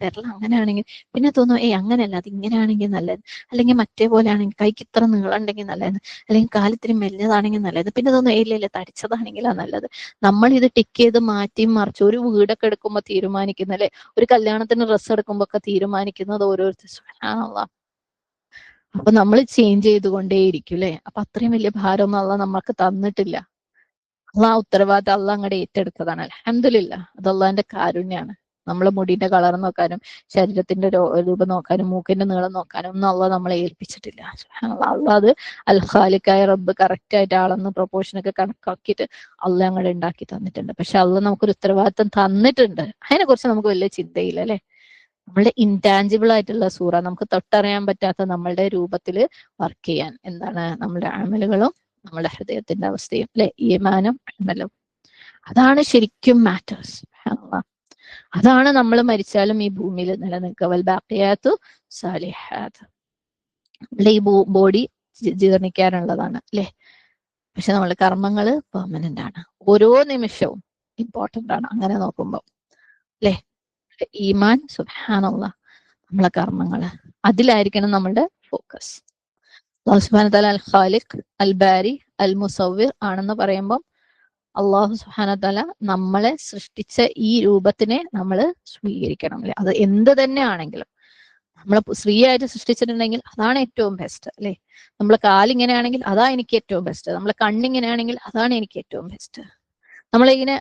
വിരൽ അങ്ങനെയാണെങ്കിൽ, പിന്നെ തോന്നും അങ്ങനെയല്ല, അത് ഇങ്ങനെയാണെങ്കിൽ നല്ലത്, അല്ലെങ്കിൽ മറ്റേ പോലെ ആണെങ്കിൽ കൈക്ക് ഇത്ര നീളം ഉണ്ടെങ്കിൽ നല്ലത്, അല്ലെങ്കിൽ കാലിത്തിരി മെലിഞ്ഞതാണെങ്കിൽ നല്ലത്, പിന്നെ തോന്നും ഇല്ല തടിച്ചതാണെങ്കിലാ നല്ലത്. നമ്മൾ ഇത് ടിക്ക് ചെയ്ത് മാറ്റി മറിച്ച് ഒരു വീടൊക്കെ എടുക്കുമ്പോൾ തീരുമാനിക്കുന്നല്ലേ, ഒരു കല്യാണത്തിന് ഡ്രസ്സ് എടുക്കുമ്പോ ഒക്കെ തീരുമാനിക്കുന്നത് ഓരോരുത്തർ. സുബ്ഹാനല്ലാഹ്. അപ്പൊ നമ്മൾ ചേഞ്ച് ചെയ്തുകൊണ്ടേയിരിക്കും അല്ലെ. അപ്പൊ അത്രയും വലിയ ഭാരം അള്ളാഹ് നമ്മൾക്ക് തന്നിട്ടില്ല. അള്ളാഹ് ഉത്തരവാദിത്തം അള്ളാഹ് അങ്ങടെ ഏറ്റെടുത്തതാണ്. അൽഹംദുലില്ലാഹ്. അത് അള്ളാഹിന്റെ കാരുണ്യാണ്. നമ്മളെ മുടിന്റെ കളർ നോക്കാനും ശരീരത്തിന്റെ രൂപം നോക്കാനും മൂക്കിന്റെ നീളം നോക്കാനും ഒന്നും അള്ളാഹ് നമ്മളെ ഏൽപ്പിച്ചിട്ടില്ല. അള്ളാഹ് അത് അൽ ഖാലിഖായ റബ്ബ് കറക്റ്റ് ആയിട്ട് ആളെന്ന് പ്രൊപ്പോർഷനൊക്കെ കണക്കാക്കിയിട്ട് അള്ളാഹ് അങ്ങടെ ഉണ്ടാക്കി തന്നിട്ടുണ്ട്. പക്ഷെ അള്ളാഹ് നമുക്കൊരു ഉത്തരവാദിത്തം തന്നിട്ടുണ്ട്, അതിനെ കുറിച്ച് നമുക്ക് വലിയ ചിന്തയില്ല അല്ലെ. നമ്മളുടെ ഇൻടാഞ്ചിബിൾ ആയിട്ടുള്ള സൂറ, നമുക്ക് തൊട്ടറിയാൻ പറ്റാത്ത നമ്മളുടെ രൂപത്തില് വർക്ക് ചെയ്യാൻ എന്താണ് നമ്മുടെ അമലുകളും നമ്മുടെ ഹൃദയത്തിന്റെ അവസ്ഥയും അല്ലെ, ഈമാനും അമലും. അതാണ് ശരിക്കും മാറ്റേഴ്സ്. അതാണ് നമ്മൾ മരിച്ചാലും ഈ ഭൂമിയിൽ നിലനിൽക്കുക. വൽ ബാഖിയാത്തു സാലിഹാത്ത്. നമ്മളുടെ ഈ ബോഡി ജീർണിക്കാനുള്ളതാണ് അല്ലെ. പക്ഷെ നമ്മളെ കർമ്മങ്ങള് പെർമനന്റ് ആണ്, ഓരോ നിമിഷവും ഇമ്പോർട്ടന്റ് ആണ്. അങ്ങനെ നോക്കുമ്പോൾ അല്ലെ, ഈമാൻ, സുബ്ഹാനല്ലാഹ്, നമ്മളെ കർമ്മങ്ങള്, അതിലായിരിക്കണം നമ്മളുടെ ഫോക്കസ്. അല്ലാഹു സുബ്ഹാനഹു വ തആല അൽ ഖാലിഖ്, അൽ ബാരി, അൽ മുസവ്വിർ ആണെന്ന് പറയുമ്പോൾ അള്ളാഹു സുബ്ഹാനഹു വ തആല നമ്മളെ സൃഷ്ടിച്ച ഈ രൂപത്തിനെ നമ്മൾ സ്വീകരിക്കണം അല്ലെ. അത് എന്ത് തന്നെ ആണെങ്കിലും, നമ്മളെ സ്ത്രീയായിട്ട് സൃഷ്ടിച്ചിട്ടുണ്ടെങ്കിൽ അതാണ് ഏറ്റവും ബെസ്റ്റ് അല്ലെ. നമ്മളെ കാലിങ്ങനെയാണെങ്കിൽ അതാ എനിക്ക് ഏറ്റവും ബെസ്റ്റ്, നമ്മളെ കണ്ണിങ്ങനെയാണെങ്കിൽ അതാണ് എനിക്ക് ഏറ്റവും ബെസ്റ്റ്. നമ്മളിങ്ങനെ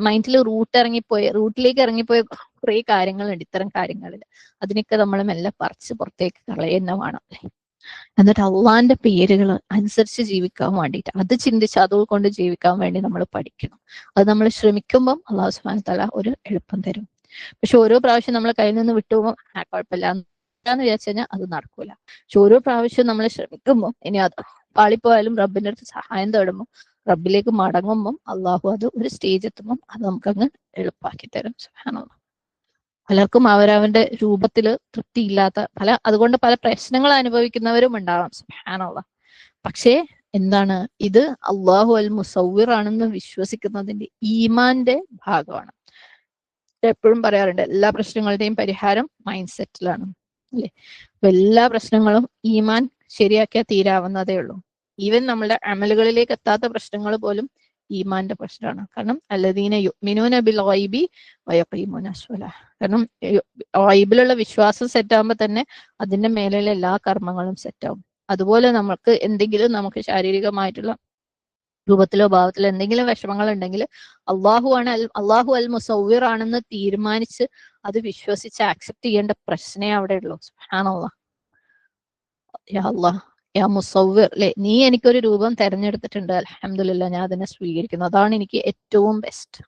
മൈൻഡിൽ റൂട്ടിലേക്ക് ഇറങ്ങിപ്പോയ കുറെ കാര്യങ്ങളുണ്ട് ഇത്തരം കാര്യങ്ങളിൽ. അതിനൊക്കെ നമ്മൾ മെല്ലെ പറിച്ച് പുറത്തേക്ക് കളയുന്ന വേണം അല്ലെ. എന്നിട്ട് അള്ളാന്റെ പേരുകൾ അനുസരിച്ച് ജീവിക്കാൻ വേണ്ടിയിട്ട്, അത് ചിന്തിച്ച് അതുകൊണ്ട് ജീവിക്കാൻ വേണ്ടി നമ്മൾ പഠിക്കണം. അത് നമ്മൾ ശ്രമിക്കുമ്പം അള്ളാഹു സുബ്ഹാനഹു വ തആല ഒരു എളുപ്പം തരും. പക്ഷെ ഓരോ പ്രാവശ്യം നമ്മളെ കയ്യിൽ നിന്ന് വിട്ടുപോകുമ്പോൾ കുഴപ്പമില്ല എന്ന് വിചാരിച്ചു കഴിഞ്ഞാൽ അത് നടക്കൂല. പക്ഷെ ഓരോ പ്രാവശ്യവും നമ്മൾ ശ്രമിക്കുമ്പോൾ, ഇനി അത് പാളിപ്പോയാലും റബ്ബിന്റെ അടുത്ത് സഹായം തേടുമ്പോൾ, റബ്ബിലേക്ക് മടങ്ങുമ്പം അള്ളാഹു അത് ഒരു സ്റ്റേജ് എത്തുമ്പം അത് നമുക്കങ്ങ് എളുപ്പാക്കി തരും. സുബ്ഹാനല്ലാഹ്. പലർക്കും അവരവന്റെ രൂപത്തില് തൃപ്തിയില്ലാത്ത അതുകൊണ്ട് പല പ്രശ്നങ്ങൾ അനുഭവിക്കുന്നവരും ഉണ്ടാവാം. സുബ്ഹാനല്ലാഹ്. പക്ഷേ എന്താണ് ഇത്, അള്ളാഹു അൽ മുസവ്വിർ ആണെന്ന് വിശ്വസിക്കുന്നതിന്റെ ഈമാന്റെ ഭാഗമാണ്. എപ്പോഴും പറയാറുണ്ട്, എല്ലാ പ്രശ്നങ്ങളുടെയും പരിഹാരം മൈൻഡ് സെറ്റിലാണ് അല്ലെ. അപ്പൊ എല്ലാ പ്രശ്നങ്ങളും ഈമാൻ ശരിയാക്കിയാൽ തീരാവുന്നതേ ഉള്ളൂ. ഈവൻ നമ്മളുടെ അമലുകളിലേക്ക് എത്താത്ത പ്രശ്നങ്ങൾ പോലും ഈമാന്റെ പ്രശ്നമാണ്. കാരണം അല്ലദീന യുഅ്മിനൂന ബിൽ ഗൈബി വയഖീമൂന അസ്സലാഹ്. കാരണം ഗൈബിലുള്ള വിശ്വാസം സെറ്റ് ആകുമ്പോൾ തന്നെ അതിന്റെ മേലുള്ള എല്ലാ കർമ്മങ്ങളും സെറ്റ് ആവും. അതുപോലെ നമുക്ക് എന്തെങ്കിലും നമുക്ക് ശാരീരികമായിട്ടുള്ള രൂപത്തിലോ ഭാവത്തിലോ എന്തെങ്കിലും വിഷമങ്ങൾ ഉണ്ടെങ്കിൽ അള്ളാഹു അൽ മുസവ്വിർ ആണെന്ന് തീരുമാനിച്ച് അത് വിശ്വസിച്ച് ആക്സെപ്റ്റ് ചെയ്യേണ്ട പ്രശ്നമേ അവിടെ ഉള്ളൂ. സുബ്ഹാനല്ലാഹ്. യാ അല്ലാഹ്, യാ മുസവ്വിർ അല്ലെ, നീ എനിക്കൊരു രൂപം തെരഞ്ഞെടുത്തിട്ടുണ്ട്, അൽഹംദുലില്ലാഹ്, ഞാൻ അതിനെ സ്വീകരിക്കുന്നു, അതാണ് എനിക്ക് ഏറ്റവും ബെസ്റ്റ്.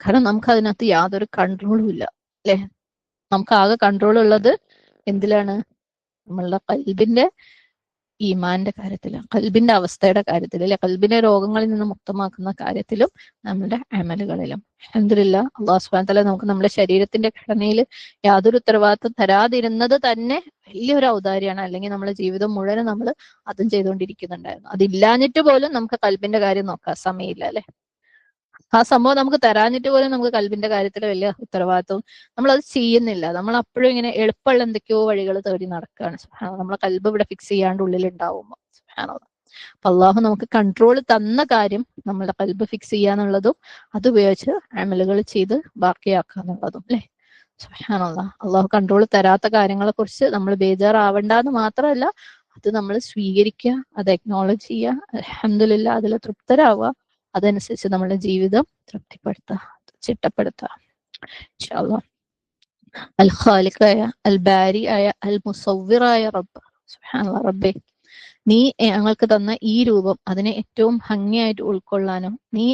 കാരണം നമുക്ക് അതിനകത്ത് യാതൊരു കൺട്രോളും ഇല്ല അല്ലെ. നമുക്ക് ആകെ കൺട്രോൾ ഉള്ളത് എന്തിലാണ്? നമ്മളുടെ കൽബിന്റെ ഈമാന്റെ കാര്യത്തിലും കൽബിന്റെ അവസ്ഥയുടെ കാര്യത്തിലും അല്ലെ, കൽബിനെ രോഗങ്ങളിൽ നിന്ന് മുക്തമാക്കുന്ന കാര്യത്തിലും നമ്മുടെ അമലുകളിലും. അൽഹംദുലില്ലാഹ്, അല്ലാഹു സുബ്ഹാനഹു വ തആല നമുക്ക് നമ്മുടെ ശരീരത്തിന്റെ ഘടനയിൽ യാതൊരു ഉത്തരവാദിത്വം തരാതിരുന്നത് തന്നെ വലിയൊരു ഔദാര്യമാണ്. അല്ലെങ്കിൽ നമ്മുടെ ജീവിതം മുഴുവൻ നമ്മൾ അതും ചെയ്തുകൊണ്ടിരിക്കുന്നുണ്ടായിരുന്നു. അതില്ലാഞ്ഞിട്ട് പോലും നമുക്ക് കൽബിന്റെ കാര്യം നോക്കാൻ സമയമില്ല അല്ലെ. ആ സംഭവം നമുക്ക് തരാഞ്ഞിട്ട് പോലും നമുക്ക് കൽബിന്റെ കാര്യത്തിൽ വലിയ ഉത്തരവാദിത്വം നമ്മളത് ചെയ്യുന്നില്ല. നമ്മൾ അപ്പോഴും ഇങ്ങനെ എളുപ്പമുള്ള എന്തൊക്കെയോ വഴികൾ തേടി നടക്കുകയാണ്. നമ്മളെ കൽബ് ഇവിടെ ഫിക്സ് ചെയ്യാണ്ട് ഉള്ളിൽ ഉണ്ടാവുമ്പോൾ സുബ്ഹാനല്ലാഹ്. അപ്പൊ അള്ളാഹു നമുക്ക് കൺട്രോൾ തന്ന കാര്യം നമ്മളുടെ കൽബ് ഫിക്സ് ചെയ്യാന്നുള്ളതും അതുപയോഗിച്ച് അമലുകൾ ചെയ്ത് ബാക്കിയാക്കുക എന്നുള്ളതും അല്ലെ. സുബ്ഹാനല്ലാഹ്. അള്ളാഹു കൺട്രോൾ തരാത്ത കാര്യങ്ങളെ കുറിച്ച് നമ്മൾ ബേജാറാവണ്ടെന്ന് മാത്രമല്ല, അത് നമ്മൾ സ്വീകരിക്കുക, അത് അക്നോളജ് ചെയ്യുക, അൽഹംദുലില്ലാഹ് അതിൽ തൃപ്തരാവുക, അതനുസരിച്ച് നമ്മുടെ ജീവിതം തൃപ്തിപ്പെടുത്തുക, ചിട്ടപ്പെടുത്തുക. ഇൻഷാ അല്ലാഹ്. അൽ ഖാലിഖായ അൽ ബാരിയായ അൽ മുസവ്വിറായ റബ്ബ്, സുബ്ഹാനല്ലാഹ്, റബ്ബേ നീ ഞങ്ങൾക്ക് തന്ന ഈ രൂപം അതിനെ ഏറ്റവും ഭംഗിയായിട്ട് ഉൾക്കൊള്ളാനും നീ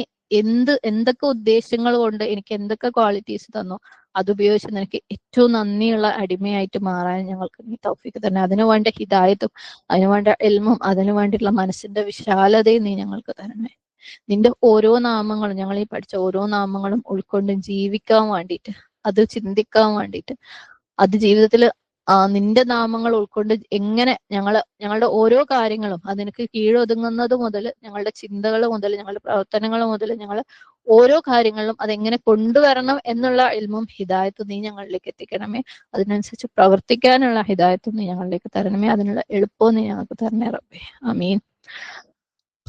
എന്തൊക്കെ ഉദ്ദേശങ്ങൾ കൊണ്ട് എനിക്ക് എന്തൊക്കെ ക്വാളിറ്റീസ് തന്നോ അതുപയോഗിച്ച് നിനക്ക് ഏറ്റവും നന്ദിയുള്ള അടിമയായിട്ട് മാറാൻ ഞങ്ങൾക്ക് നീ തൗഫീഖ് തന്നെ. അതിനു വേണ്ട ഹിദായത്തും അതിനു വേണ്ട ഇൽമും അതിനു വേണ്ടിയിട്ടുള്ള മനസ്സിന്റെ വിശാലതയും നീ ഞങ്ങൾക്ക് തരണേ. നിന്റെ ഓരോ നാമങ്ങളും, ഞങ്ങൾ ഈ പഠിച്ച ഓരോ നാമങ്ങളും ഉൾക്കൊണ്ട് ജീവിക്കാൻ വേണ്ടിയിട്ട്, അത് ചിന്തിക്കാൻ വേണ്ടിയിട്ട്, അത് ജീവിതത്തിൽ നിന്റെ നാമങ്ങൾ ഉൾക്കൊണ്ട് എങ്ങനെ ഞങ്ങളുടെ ഓരോ കാര്യങ്ങളും അതിനക്ക് കീഴൊതുങ്ങുന്നത് മുതൽ, ഞങ്ങളുടെ ചിന്തകൾ മുതൽ, ഞങ്ങളുടെ പ്രവർത്തനങ്ങൾ മുതൽ, ഞങ്ങൾ ഓരോ കാര്യങ്ങളിലും അതെങ്ങനെ കൊണ്ടുവരണം എന്നുള്ള ഇൽമും ഹിദായത്തും നീ ഞങ്ങളിലേക്ക് എത്തിക്കണമേ. അതിനനുസരിച്ച് പ്രവർത്തിക്കാനുള്ള ഹിദായത്തും നീ ഞങ്ങളിലേക്ക് തരണമേ. അതിനുള്ള എളുപ്പവും നീ ഞങ്ങൾക്ക് തരണേ റബ്ബേ. ആമീൻ.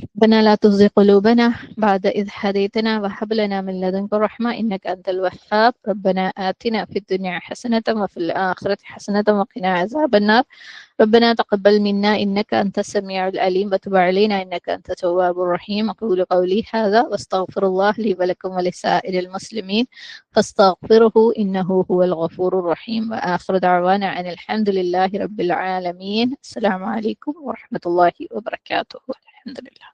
ربنا لا تزغ قلوبنا بعد إذ هديتنا وهب لنا من لدنك رحمة إنك أنت الوهاب. ربنا آتنا في الدنيا حسنة وفي الآخرة حسنة وقنا عذاب النار. ربنا تقبل منا إنك أنت السميع العليم وتب علينا إنك أنت التواب الرحيم. أقول قولي هذا واستغفر الله لي ولكم ولسائر المسلمين فاستغفره إنه هو الغفور الرحيم. وآخر دعوانا أن الحمد لله رب العالمين. السلام عليكم ورحمة الله وبركاته. الحمد لله.